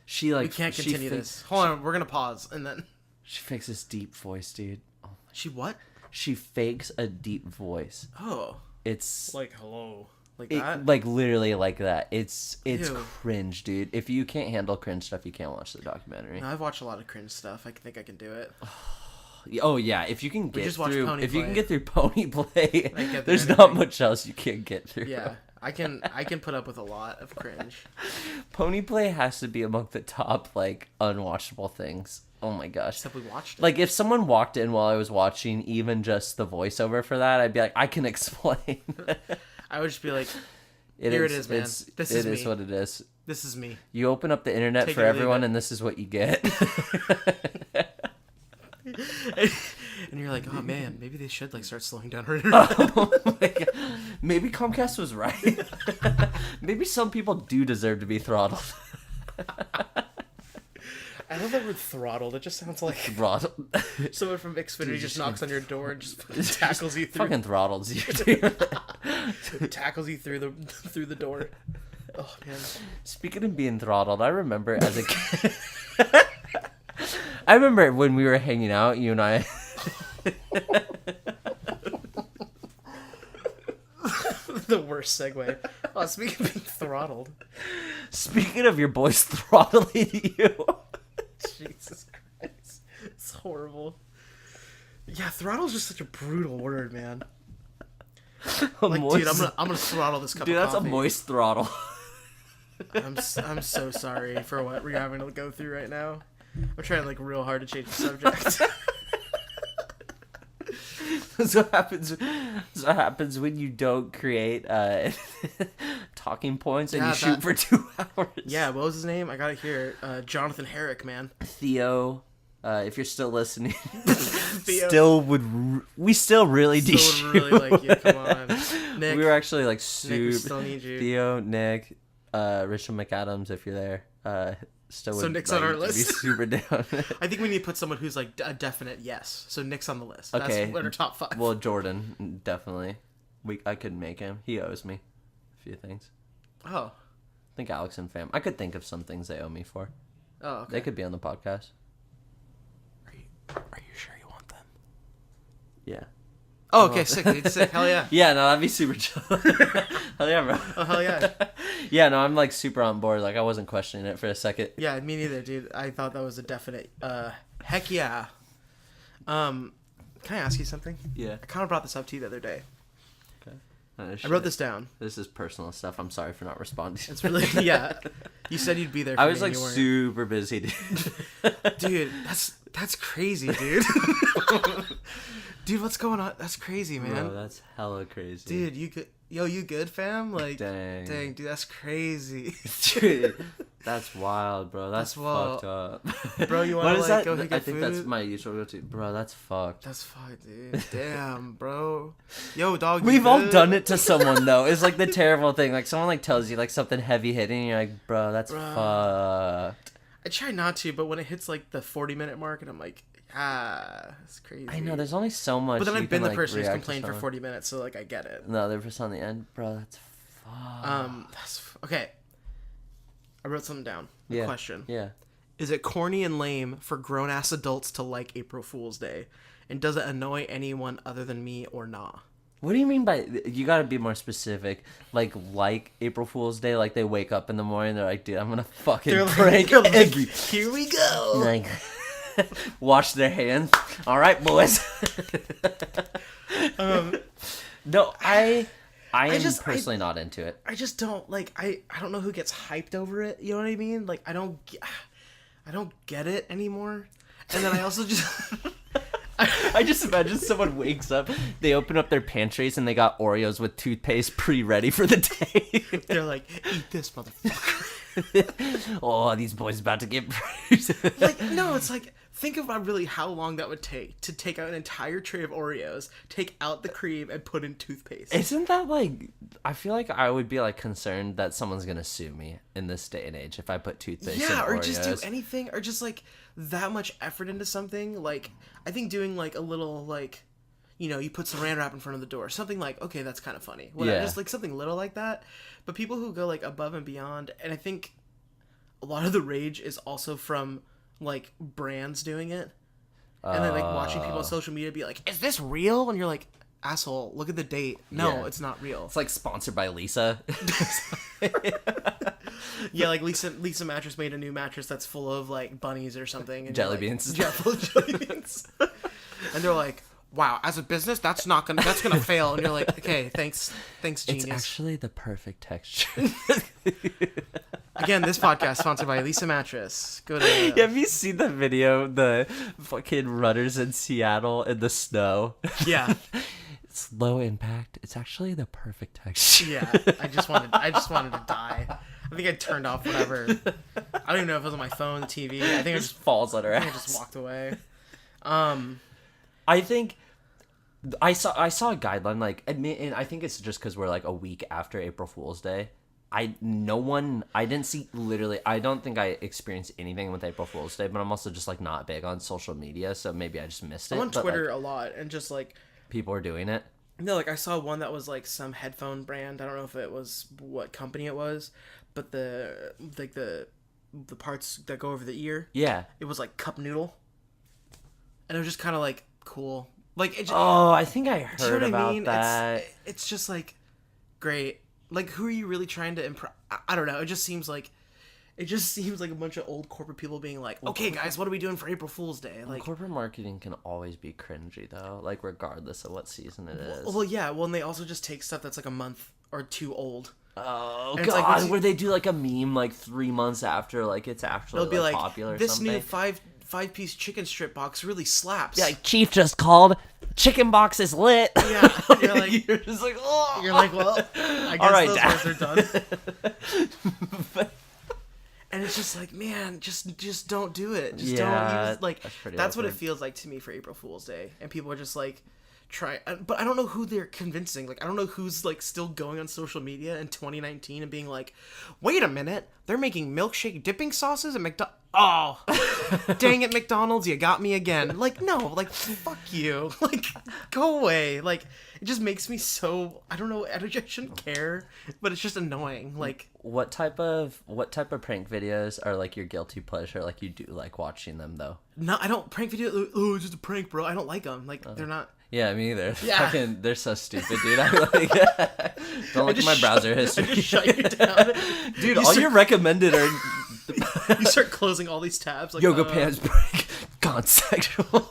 She like. We can't continue this. Hold on, we're gonna pause and then. She fakes this deep voice, dude. Oh my. She what? She fakes a deep voice. Oh. It's like hello. Like that? Like literally like that. It's Ew. cringe, dude. If you can't handle cringe stuff, you can't watch the documentary. No, I've watched a lot of cringe stuff. I think I can do it. Oh yeah, if you can get just watched through, Pony if you Play. can get through Pony Play, get there's through not anything. much else you can't get through. Yeah, I can put up with a lot of cringe. Pony Play has to be among the top like unwatchable things. Oh my gosh. Except we watched it. Like if someone walked in while I was watching even just the voiceover for that, I'd be like, I can explain. I would just be like, here it is, man. This is It is me. what it is. This is me. You open up the internet Take for it or leave everyone it. and this is what you get. And you're like, oh man, maybe they should like start slowing down her internet. Oh my God. Maybe Comcast was right. Maybe some people do deserve to be throttled. I love that word throttled. It just sounds like Throttled. someone from Xfinity Dude, just just knocks on your door and just tackles you through. Fucking throttles you, dude. Tackles you through the door. Oh man. Speaking of being throttled, I remember as a kid. I remember when we were hanging out, you and I. The worst segue. Oh, speaking of being throttled. Speaking of your boys throttling you. Jesus Christ. It's horrible. Yeah, throttle is just such a brutal word, man. Like, dude, I'm gonna throttle this cup Dude, of that's coffee. a moist throttle. I'm so sorry for what we're having to go through right now. I'm trying like real hard to change the subject. That's what happens when you don't create talking points and Yeah, you shoot for 2 hours. Yeah, what was his name? I got it here. Jonathan Herrick, man. Theo, if you're still listening, Theo. we still really need Still you. would really like you. Come on, Nick. We were actually like Nick, we super. still need you. Theo, Nick, Rachel McAdams, if you're there, still. So would Nick's like on our you to be list? super down. I think we need to put someone who's like a definite yes. So Nick's on the list. Okay. That's what our top 5. Well, Jordan, definitely. I could make him. He owes me a few things. Oh. I think Alex and Fam. I could think of some things they owe me for. Oh, okay. They could be on the podcast. Are you sure you want them? Yeah. Oh, okay, sick, dude. Sick. Hell yeah. Yeah, no, that'd be super chill. Hell yeah, bro. Oh, hell yeah. Yeah, no, I'm like super on board. Like I wasn't questioning it for a second. Yeah, me neither, dude. I thought that was a definite heck yeah. Can I ask you something? Yeah. I kind of brought this up to you the other day. Okay. I wrote this down. This is personal stuff. I'm sorry for not responding. It's really yeah. You said you'd be there for I me was and like you weren't. super busy, dude. Dude, that's crazy, dude. Dude, what's going on? That's crazy, man. Bro, that's hella crazy. Dude, you good? Yo, you good, fam? Like, Dang. dude, that's crazy. Dude, that's wild, bro. That's That's wild. fucked up. Bro, you What wanna is like that? go get I think that's food? my usual go-to. Bro, that's fucked. That's fine, dude. Damn, bro. Yo, dog. you We've all good? done it to someone though. It's like the terrible thing. Like someone like tells you like something heavy hitting, and you're like, bro, that's Bro. fucked. I try not to, but when it hits like the 40-minute mark, and I'm like, that's crazy. I know there's only so much. But then you I've been can, the like, person who's react to complained for someone. 40 minutes, so like I get it. No, they're just on the end, bro. That's fucked. Okay. I wrote something down. A Yeah. question. Yeah. Is it corny and lame for grown-ass adults to like April Fool's Day? And does it annoy anyone other than me or nah? What do you mean by you gotta be more specific? Like April Fool's Day, like they wake up in the morning, they're like, dude, I'm gonna fucking They're like- prank they're like, every Here we go. like wash their hands. All right, boys. No, I am just personally not into it. I just don't like. I don't know who gets hyped over it. You know what I mean? Like I don't get it anymore. And then I also just. I just imagine someone wakes up, they open up their pantries, and they got Oreos with toothpaste pre-ready for the day. They're like, eat this, motherfucker. Oh, these boys about to get bruised. Like, no, it's like, think about really how long that would take to take out an entire tray of Oreos, take out the cream, and put in toothpaste. Isn't that like, I feel like I would be like concerned that someone's gonna sue me in this day and age if I put toothpaste in Oreos. Or just do anything, or just like that much effort into something. Like, I think doing like a little like, you know, you put saran wrap in front of the door, something like, okay, that's kind of funny. Whatever, just like something little like that. But people who go like above and beyond, and I think a lot of the rage is also from like brands doing it, and then like watching people on social media be like, "Is this real?" And you're like, "Asshole, look at the date. No, it's not real." It's like sponsored by Lisa. Yeah, like Lisa Mattress made a new mattress that's full of like bunnies or something, and Jelly beans. Yeah, full of jelly beans. And they're like, "Wow, as a business, that's gonna fail." And you're like, "Okay, thanks, genius." It's actually the perfect texture. Again, this podcast sponsored by Lisa Mattress. Go to. Have you seen the video? The fucking runners in Seattle in the snow. Yeah. It's low impact. It's actually the perfect texture. Yeah. I just wanted to die. I think I turned off whatever. I don't even know if it was on my phone, the TV. I think It just falls on her ass. I just walked away. I think I saw a guideline, like, and I think it's just because we're like a week after April Fool's Day. I didn't see, literally, I don't think I experienced anything with April Fool's Day, but I'm also just like not big on social media, so maybe I just missed it. I'm on Twitter like, a lot, and just like people are doing it. no, like I saw one that was like some headphone brand. I don't know if it was what company it was, but the parts that go over the ear. Yeah. It was like cup noodle, and it was just kind of like cool. Like it just, I think I heard do you know what about I mean? that. It's just like great. Like, who are you really trying to impress? I don't know. It just seems like a bunch of old corporate people being like, okay, guys, what are we doing for April Fool's Day? Like, corporate marketing can always be cringy, though, like, regardless of what season it is. Well, yeah. Well, and they also just take stuff that's like a month or two old. Oh, and God, like, where they do, like, a meme, like, 3 months after, like, it's actually, They'll be like, popular or this something. new five-piece chicken strip box really slaps. Yeah, like, Chief just called. Chicken box is lit. Yeah. You're like, you're just like, oh. You're like, well, I guess all right, those words are done. And it's just like, man, just don't do it. Just don't use, like, that's what it feels like to me for April Fool's Day. And people are just like, but I don't know who they're convincing. Like, I don't know who's like still going on social media in 2019 and being like, wait a minute, they're making milkshake dipping sauces at McDonald's. Oh, dang it, McDonald's, you got me again. Like, no, like, fuck you. Like, go away. Like, it just makes me so, I don't know, I shouldn't care, but it's just annoying. Like, what type of prank videos are like your guilty pleasure? Like, you do like watching them though? No, I don't prank video. Oh, it's just a prank, bro. I don't like them. Like, they're not. Yeah, me either. Yeah. They're so stupid, dude. I like don't look at my browser history. I just shut you down. Dude, all your recommended are you start closing all these tabs like yoga pants break, gone sexual.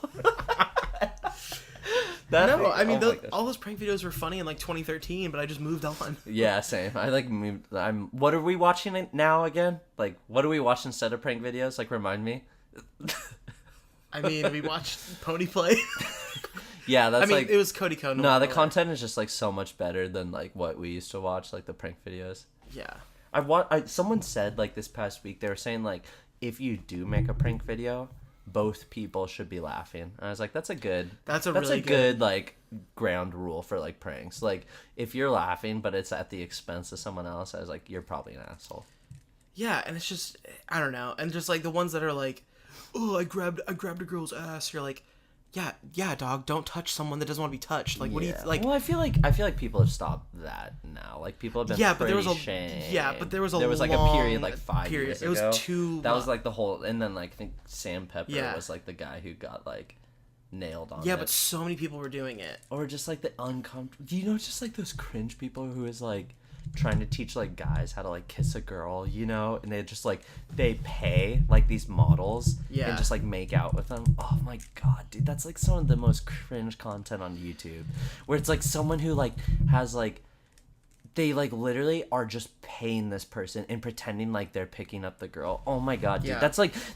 I mean, all those prank videos were funny in like 2013, but I just moved on. Yeah, same. I like moved. What are we watching now again? Like, what do we watch instead of prank videos? Like, remind me. I mean, we watched Pony Play. Yeah, that's like... it was Cody Cohn. No, the content is just, like, so much better than, like, what we used to watch, like, the prank videos. Yeah. Someone said, like, this past week, they were saying, like, if you do make a prank video, both people should be laughing. And I was like, that's a really good, like, ground rule for, like, pranks. Like, if you're laughing, but it's at the expense of someone else, I was like, you're probably an asshole. Yeah, and it's just, I don't know. And just, like, the ones that are like, oh, I grabbed a girl's ass. You're like, yeah, dog. Don't touch someone that doesn't want to be touched. Like, what do you like? Well, I feel like people have stopped that now. Like, people have been but there was like a period like 5 years ago. It was too. That was like the whole, and then like I think Sam Pepper was like the guy who got like nailed on. Yeah, but so many people were doing it. Or just like the uncomfortable. Do you know just like those cringe people who is like trying to teach like guys how to like kiss a girl, you know, and they just like they pay like these models and just like make out with them. Oh my god, dude, that's like some of the most cringe content on YouTube, where it's like someone who like has like they like literally are just paying this person and pretending like they're picking up the girl. Oh my god, dude. Yeah.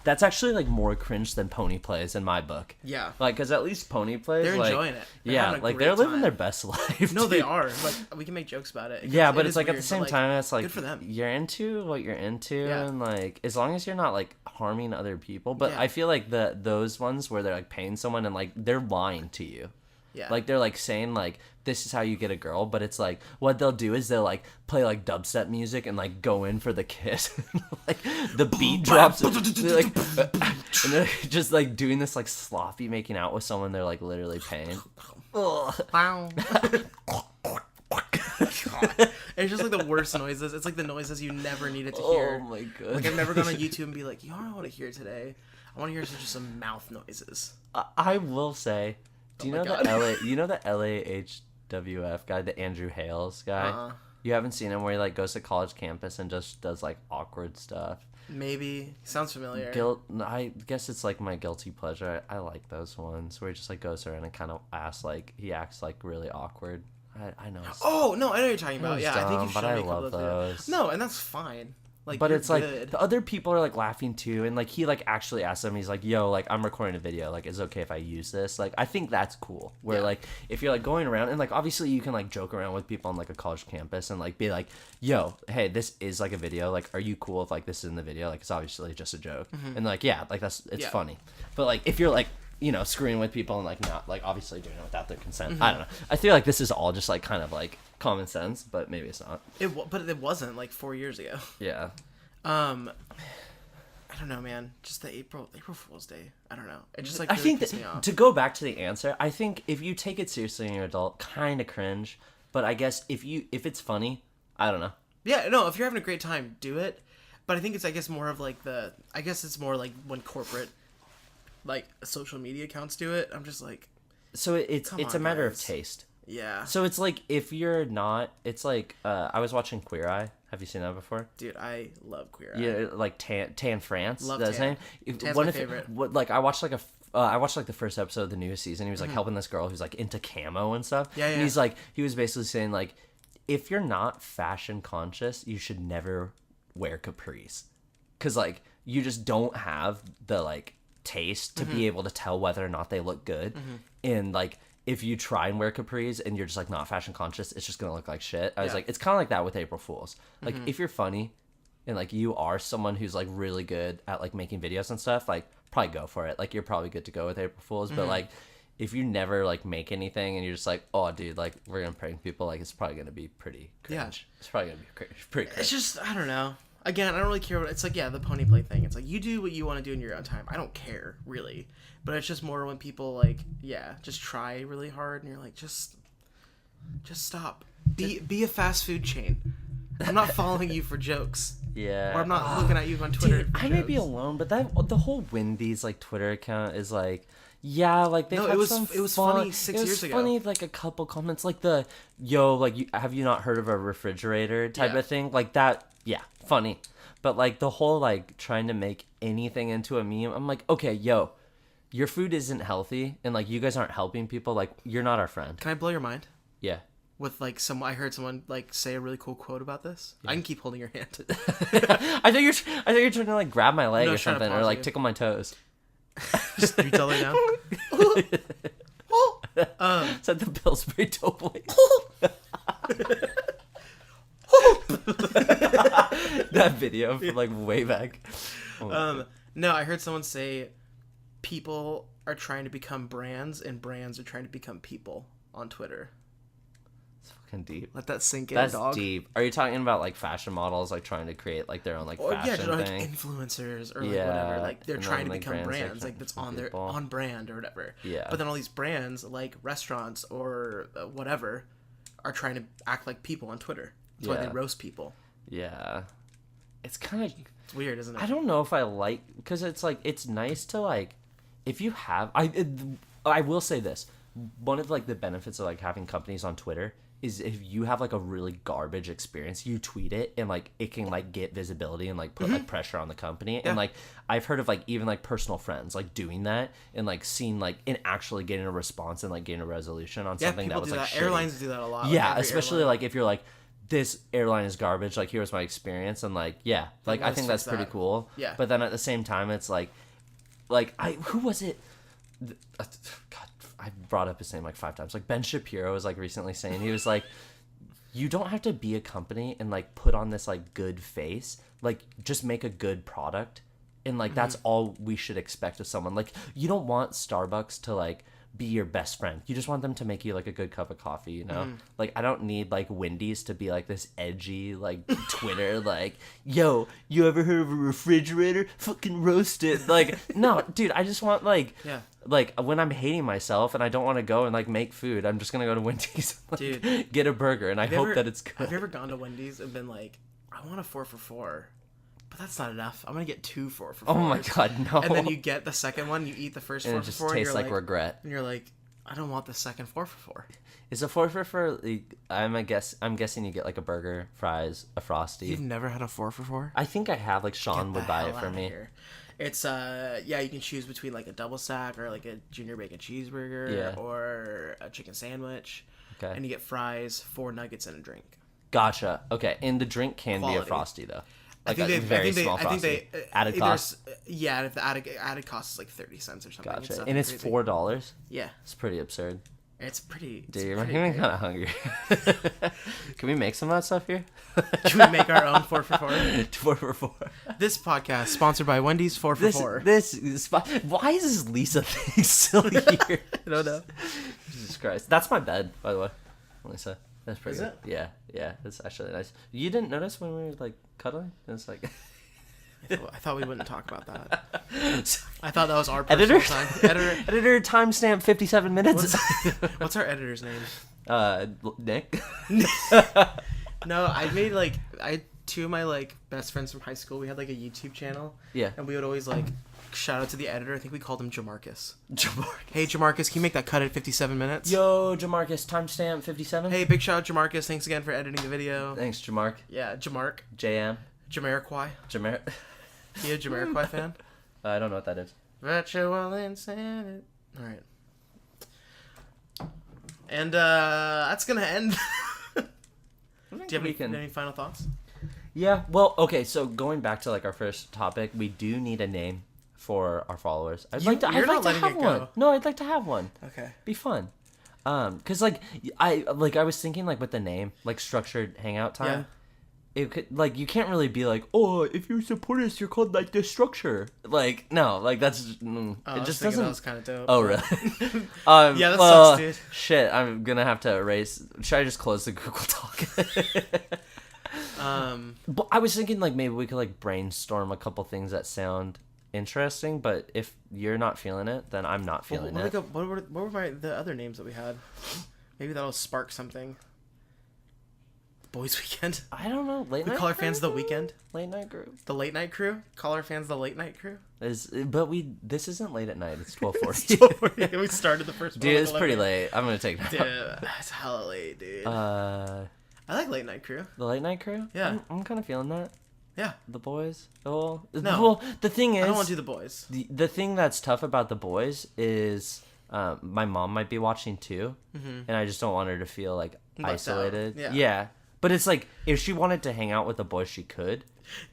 That's actually like more cringe than pony plays in my book. Yeah. Like, because at least pony plays, They're like, enjoying it. Yeah, like they're living their best life. No, dude. they are. Like, we can make jokes about it. Yeah, but it it's is like weird, at the same but, time, it's like good for them. You're into what you're into, Yeah. and like as long as you're not like harming other people. But Yeah. I feel like those ones where they're like paying someone and like they're lying to you. Yeah. Like they're like saying like this is how you get a girl, but it's like what they'll do is they'll like play like dubstep music and like go in for the kiss. Like the beat drops and they're like and they're just like doing this like sloppy making out with someone they're like literally paying. Wow. It's just like the worst noises. It's like the noises you never needed to hear. Oh my god. Like I've never gone on YouTube and be like, you know what I want to hear today? I want to hear just some mouth noises. I will say, do you Oh my know God. the LA? You know the LAHWF guy, the Andrew Hales guy. You haven't seen him where he like goes to college campus and just does like awkward stuff. Maybe sounds familiar. I guess it's like my guilty pleasure. I like those ones where he just like goes around and kind of acts like really awkward. I know. Oh no, I know what you're talking about. It's Yeah, I think dumb, you've but shown I me a couple love of videos. those. No, and that's fine. Like, But you're it's like good. the other people are like laughing too, and like he like actually asked him. He's like, "Yo, like I'm recording a video. Like, is it okay if I use this?" Like, I think that's cool. Where Yeah. like if you're like going around and like obviously you can like joke around with people on like a college campus and like be like, "Yo, hey, this is like a video. Like, are you cool if like this is in the video? Like, it's obviously just a joke." And like yeah, like it's Yeah. funny. But like if you're like screwing with people and like not like obviously doing it without their consent. I don't know. I feel like this is all just like kind of like common sense, but maybe it's not. But it wasn't like 4 years ago. Yeah. I don't know, man. Just the April Fool's Day. I don't know. It just like I really think pissed me off. to go back to the answer, I think if you take it seriously and you're an adult, kind of cringe. But I guess if it's funny, I don't know. Yeah, no. If you're having a great time, do it. But I think it's more of like it's more like when corporate, like social media accounts do it. I'm just like, So it's Come a on, matter of guys. taste. yeah, So it's like if you're not, it's like I was watching Queer Eye. Have you seen that before? dude, I love Queer Eye. Yeah, like Tan France. Love That's his Tan. name. Tan's One my of favorite. What like I watched like the first episode of the newest season. He was like helping this girl who's like into camo and stuff. Mm-hmm. Yeah, And yeah. he's like he was basically saying like if you're not fashion conscious, you should never wear capris. Cause like you just don't have the like taste to Mm-hmm. be able to tell whether or not they look good. And like if you try and wear capris and you're just like not fashion conscious, it's just gonna look like shit. I was Yeah. like, it's kind of like that with April Fools. Like if you're funny and like you are someone who's like really good at like making videos and stuff, like probably go for it. Like you're probably good to go with April Fools. But like if you never like make anything and you're just like, oh dude, like we're gonna prank people, like it's probably gonna be pretty cringe. It's probably gonna be pretty cringe. It's just I don't know. Again, I don't really care what it's like. Yeah, the pony play thing. It's like you do what you want to do in your own time. I don't care really, but it's just more when people like just try really hard and you're like just stop. Be a fast food chain. I'm not following you for jokes. Yeah. Or I'm not looking at you on Twitter. Dude, for I may be jokes. alone, but the whole Wendy's like Twitter account is like, yeah, like they. No, had it was- some it was fun, funny 6 years ago. Funny, like a couple comments, like the like have you not heard of a refrigerator type Yeah. of thing, like that. Yeah, funny, but like the whole like trying to make anything into a meme. I'm like, okay, your food isn't healthy, and like you guys aren't helping people. Like you're not our friend. Can I blow your mind? Yeah. With like I heard someone like say a really cool quote about this. I can keep holding your hand. I thought you're trying to like grab my leg No, I or was trying to something, or pause like you. tickle my toes. Just you tell her now. Is that the Pillsbury Doughboy? That video from like way back. No, I heard someone say people are trying to become brands and brands are trying to become people on Twitter. It's fucking deep. Let that sink in, That's dog. deep. Are you talking about like fashion models like trying to create like their own like Or fashion or like thing? influencers or like Yeah, whatever. Like they're and trying then, to like, become brands are brands, trying like that's to on their people. on brand or whatever. Yeah. But then all these brands like restaurants or whatever are trying to act like people on Twitter. That's why Yeah. they roast people. Yeah. It's kind of. It's weird, isn't it? I don't know if I like because it's like it's nice to like if you have I will say this, one of like the benefits of like having companies on Twitter is if you have like a really garbage experience, you tweet it and like it can like get visibility and like put like pressure on the company. And like I've heard of like even like personal friends like doing that and like seeing like and actually getting a response and like getting a resolution on Yeah, something people that was do like that. shitty. Airlines do that a lot. Yeah, Every especially airline. like if you're like this airline is garbage. Like, here's my experience, and like, yeah, like I think that's pretty cool. Yeah. But then at the same time, it's like who was it? God, I brought up his name like 5 times. Like Ben Shapiro was like recently saying, he was like, you don't have to be a company and like put on this like good face. Like, just make a good product, and like that's all we should expect of someone. Like, you don't want Starbucks to like be your best friend. You just want them to make you like a good cup of coffee, you know? Like, I don't need like Wendy's to be like this edgy like Twitter like, yo, you ever heard of a refrigerator? Fucking roast it. Like, no, dude, I just want like like when I'm hating myself and I don't want to go and like make food, I'm just gonna go to Wendy's and, like, dude, get a burger, and I hope that it's good. Have you ever gone to Wendy's and been like, I want a 4 for $4, but that's not enough. I'm gonna get 2 4 for $4. Oh my god, no. And then you get the second one, you eat the first 4 for $4, and it just tastes like regret. And you're like, I don't want the second 4 for $4. Is a 4 for $4? Like, I'm guessing you get like a burger, fries, a Frosty. You've never had a 4 for $4? I think I have. Like, Sean would buy it for me. Here. It's yeah, you can choose between like a double stack or like a junior bacon cheeseburger or a chicken sandwich. Okay. And you get fries, 4 nuggets, and a drink. Gotcha. Okay, and the drink can be a Frosty though. Like a very small Frosty. Added cost. Yeah, if the added cost is like 30 cents or something. Gotcha. And it's crazy. $4. Yeah. It's pretty absurd. It's pretty. Dude, you're making me kind of hungry. Can we make some of that stuff here? Can we make our own 4 for $4? 4 for $4. This podcast sponsored by Wendy's 4 for $4. This why is this Lisa thing still here? I don't know. Jesus Christ. That's my bed, by the way, Lisa. That's pretty good. It? Yeah. It's actually nice. You didn't notice when we were like cuddling? It's like. I thought we wouldn't talk about that. I thought that was our personal time. Editor timestamp 57 minutes. What's our editor's name? Nick. No, I made two of my like best friends from high school. We had like a YouTube channel. Yeah. And we would always like shout out to the editor. I think we called him Jamarcus. Hey Jamarcus, can you make that cut at 57 minutes? Yo, Jamarcus, timestamp 57. Hey, big shout out Jamarcus. Thanks again for editing the video. Thanks, Jamark. Yeah, Jamark. JM. Jamariquai. You a Jamariquai fan? I don't know what that is. Virtual insanity. All right. And that's gonna end. Do you have any final thoughts? Yeah. Well, okay. So going back to like our first topic, we do need a name for our followers. I'd like to have one. No, I'd like to have one. Okay. Be fun. Cause like I was thinking like with the name, like structured hangout time. Yeah. It could, like, you can't really be like, oh, if you support us, you're called like the structure. Like, no, like that's it just doesn't. That was kind of dope. Oh really? Yeah, that sucks, dude. Shit, I'm gonna have to erase. Should I just close the Google Doc? But I was thinking like maybe we could like brainstorm a couple things that sound interesting. But if you're not feeling it, then I'm not feeling it. What were the other names that we had? Maybe that'll spark something. Boys Weekend. I don't know. Late night. We call our fans the Weekend. Late night group. The late night crew. Call our fans the late night crew. This isn't late at night. It's 12:40. 12:40. We started the first. Dude, it's pretty late. I'm gonna take that. Dude, it's hella late, dude. I like late night crew. The late night crew. Yeah, I'm kind of feeling that. Yeah. The boys. Oh no. Well, the thing is, I don't want to do the boys. The thing that's tough about the boys is, my mom might be watching too, and I just don't want her to feel like isolated. Yeah. But it's like, if she wanted to hang out with the boys, she could.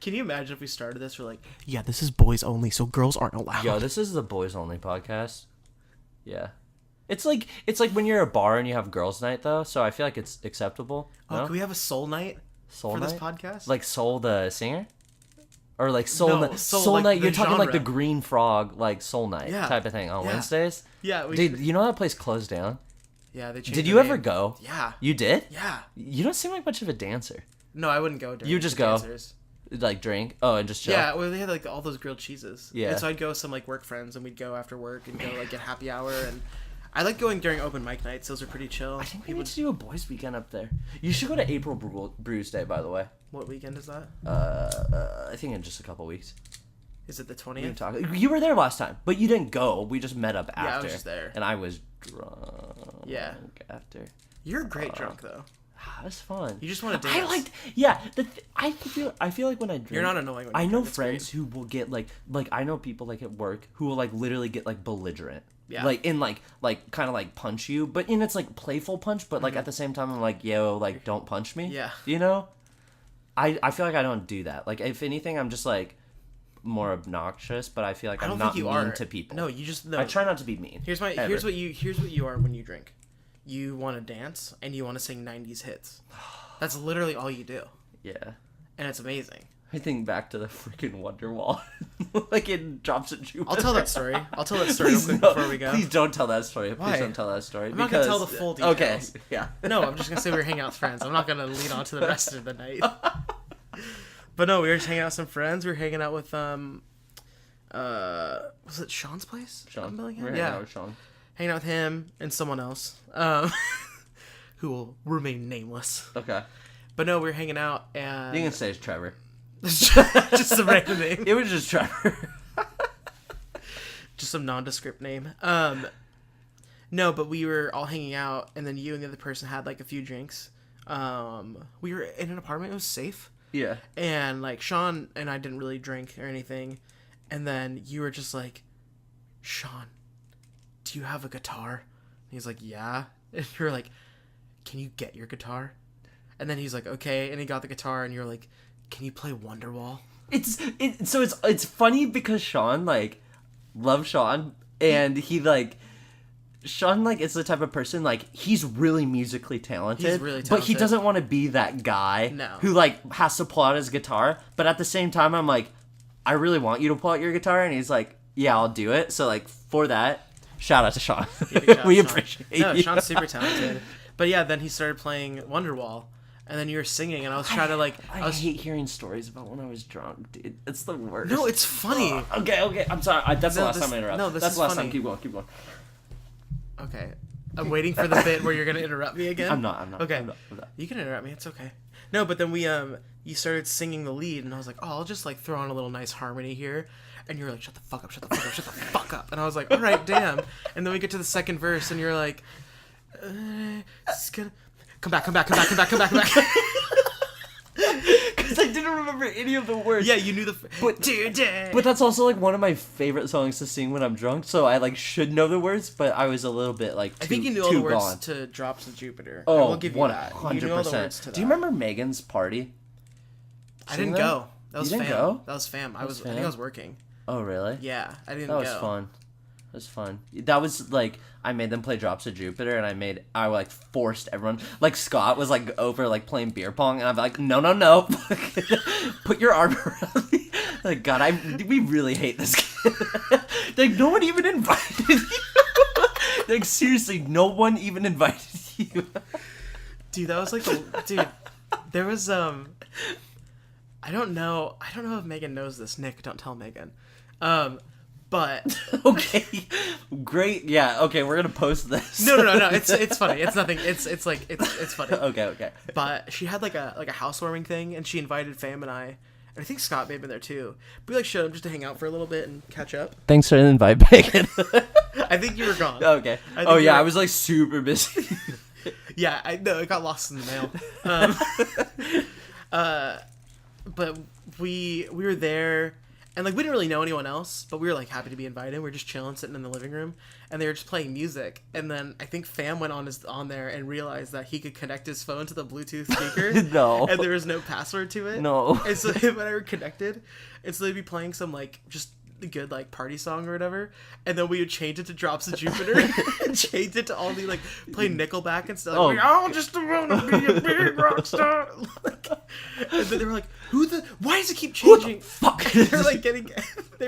Can you imagine if we started this? We're like, yeah, this is boys only, so girls aren't allowed. Yo, this is the boys only podcast. Yeah. It's like when you're at a bar and you have girls' night, though, so I feel like it's acceptable. Oh, no? Can we have a soul night for this podcast? Like Soul the singer? Or like Soul like Night, you're talking genre. like the Green Frog, like Soul Night type of thing on Wednesdays? Yeah. Dude, you know that place closed down? Yeah, they changed Did you ever go? Yeah. You did? Yeah. You don't seem like much of a dancer. No, I wouldn't go during You just go, dancers. like drink? Oh, and just chill? Yeah, well, they had like all those grilled cheeses. Yeah. And so I'd go with some like work friends and we'd go after work and go like get happy hour. And I like going during open mic nights. Those are pretty chill. I think we need to do a boys weekend up there. You should go to April Brews Day, by the way. What weekend is that? I think in just a couple weeks. Is it the 20th? You were there last time, but you didn't go. We just met up after. Yeah, I was just there. And I was drunk. Yeah. After. You're great drunk though. It was fun. You just want to dance. I feel like when I drink, you're not annoying. When I know friends who will get like I know people like at work who will like literally get like belligerent Yeah. Like in like kind of like punch you, but in it's like playful punch, but like at the same time I'm like, yo, like don't punch me. Yeah. You know? I feel like I don't do that. Like if anything, I'm just like more obnoxious, but I feel like I'm not mean to people. No, you just I try not to be mean. Here's what you are when you drink. You want to dance and you want to sing 90s hits. That's literally all you do. Yeah. And it's amazing. I think back to the freaking Wonderwall, like it drops a Jupiter. I'll tell that story. Real quick no, before we go. Please don't tell that story. Why? Please don't tell that story. I'm not gonna tell the full details. Okay. Yeah. No, I'm just gonna say we were hanging out with friends. I'm not gonna lead on to the rest of the night. But no, we were just hanging out with some friends. We were hanging out with was it Sean's place? Sean. Yeah. With Sean. Hanging out with him and someone else, who will remain nameless. Okay. But no, we were hanging out and You can say it's Trevor. just a random name. It was just Trevor. Just some nondescript name. No, but we were all hanging out, and then you and the other person had like a few drinks. We were in an apartment. It was safe. Yeah. And like Sean and I didn't really drink or anything, and then you were just like, Sean, do you have a guitar? And he's like, yeah. And you're like, can you get your guitar? And then he's like, okay. And he got the guitar, and you're like, can you play Wonderwall? It's funny because Sean like loves Sean, and he like Sean like is the type of person like he's really musically talented. He's really but he talented. doesn't want to be that guy who like has to pull out his guitar. But at the same time, I'm like, I really want you to pull out your guitar, and he's like, yeah, I'll do it. So like for that, shout out to Sean. We appreciate you. Sean's super talented. But yeah, then he started playing Wonderwall. And then you were singing, and I was trying to like. I hate hearing stories about when I was drunk, dude. It's the worst. No, it's funny. Okay. I'm sorry. That's the last time I interrupt. No, this That's is the last funny. time. Keep going. Okay, I'm waiting for the bit where you're gonna interrupt me again. I'm not. Okay, I'm not. You can interrupt me. It's okay. No, but then you started singing the lead, and I was like, oh, I'll just like throw on a little nice harmony here. And you were like, shut the fuck up, shut the fuck up, shut the fuck up. And I was like, all right, damn. And then we get to the second verse, and you're like, it's gonna come back. Because I didn't remember any of the words. Yeah, you knew the. But that's also like one of my favorite songs to sing when I'm drunk. So I like should know the words, but I was a little bit like too, I think you knew all the words gone. to Drops of Jupiter. Oh, I will give you that. You knew all the words to that. Do you remember Megan's party? I didn't go. That was You didn't fam. go? That was fam. I think I was working. Oh really? Yeah, I didn't That go. was fun. It was fun. That was like I made them play Drops of Jupiter, and I like forced everyone. Like Scott was like over like playing beer pong, and I'm like, no, put your arm around me. Like God, we really hate this kid. Like no one even invited you. Like seriously, no one even invited you. Dude, that was like there was I don't know if Megan knows this. Nick, don't tell Megan. But okay, great. Yeah, okay, we're gonna post this. No. It's funny. It's nothing. It's like it's funny. Okay. But she had like a housewarming thing, and she invited Fam and I I think Scott may have been there too. We like showed up just to hang out for a little bit and catch up. Thanks for the invite, Megan. I think you were gone. Okay. Oh yeah, I was like super busy. Yeah, I know it got lost in the mail. But we were there, and like we didn't really know anyone else, but we were like happy to be invited. We were just chilling, sitting in the living room, and they were just playing music. And then I think Fam went on there and realized that he could connect his phone to the Bluetooth speaker. No. And there was no password to it. No. And so him and I were connected, and so they'd be playing some like just a good like party song or whatever, and then we would change it to Drops of Jupiter and change it to all the like play Nickelback and stuff. Like, we all just wanna be a big rock star. Like, and then they were like, why does it keep changing? Fuck. They're like they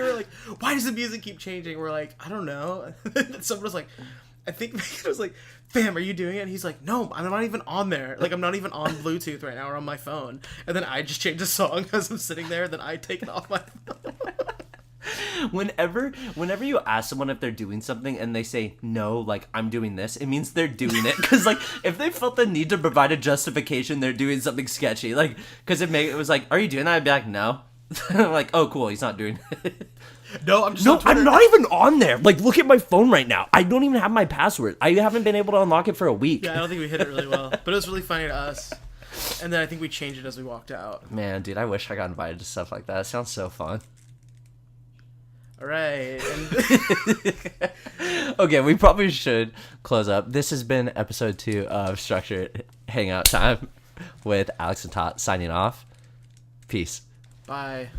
were like, why does the music keep changing? We're like, I don't know. And someone was like, I think Megan was like, Fam, are you doing it? And he's like, no, I'm not even on there. Like, I'm not even on Bluetooth right now or on my phone. And then I just change the song as I'm sitting there, and then I take it off my phone. Whenever you ask someone if they're doing something and they say no, like I'm doing this, it means they're doing it. Because like if they felt the need to provide a justification, they're doing something sketchy. Like because it was like, are you doing that? I'd be like, no. I'm like, oh cool, he's not doing it. No, I'm just no, I'm not even on there. Like look at my phone right now. I don't even have my password. I haven't been able to unlock it for a week. Yeah, I don't think we hit it really well, but it was really funny to us. And then I think we changed it as we walked out. Man, dude, I wish I got invited to stuff like that. It sounds so fun. All right. Okay, we probably should close up. This has been episode 2 of Structured Hangout Time with Alex and Tot signing off. Peace. Bye.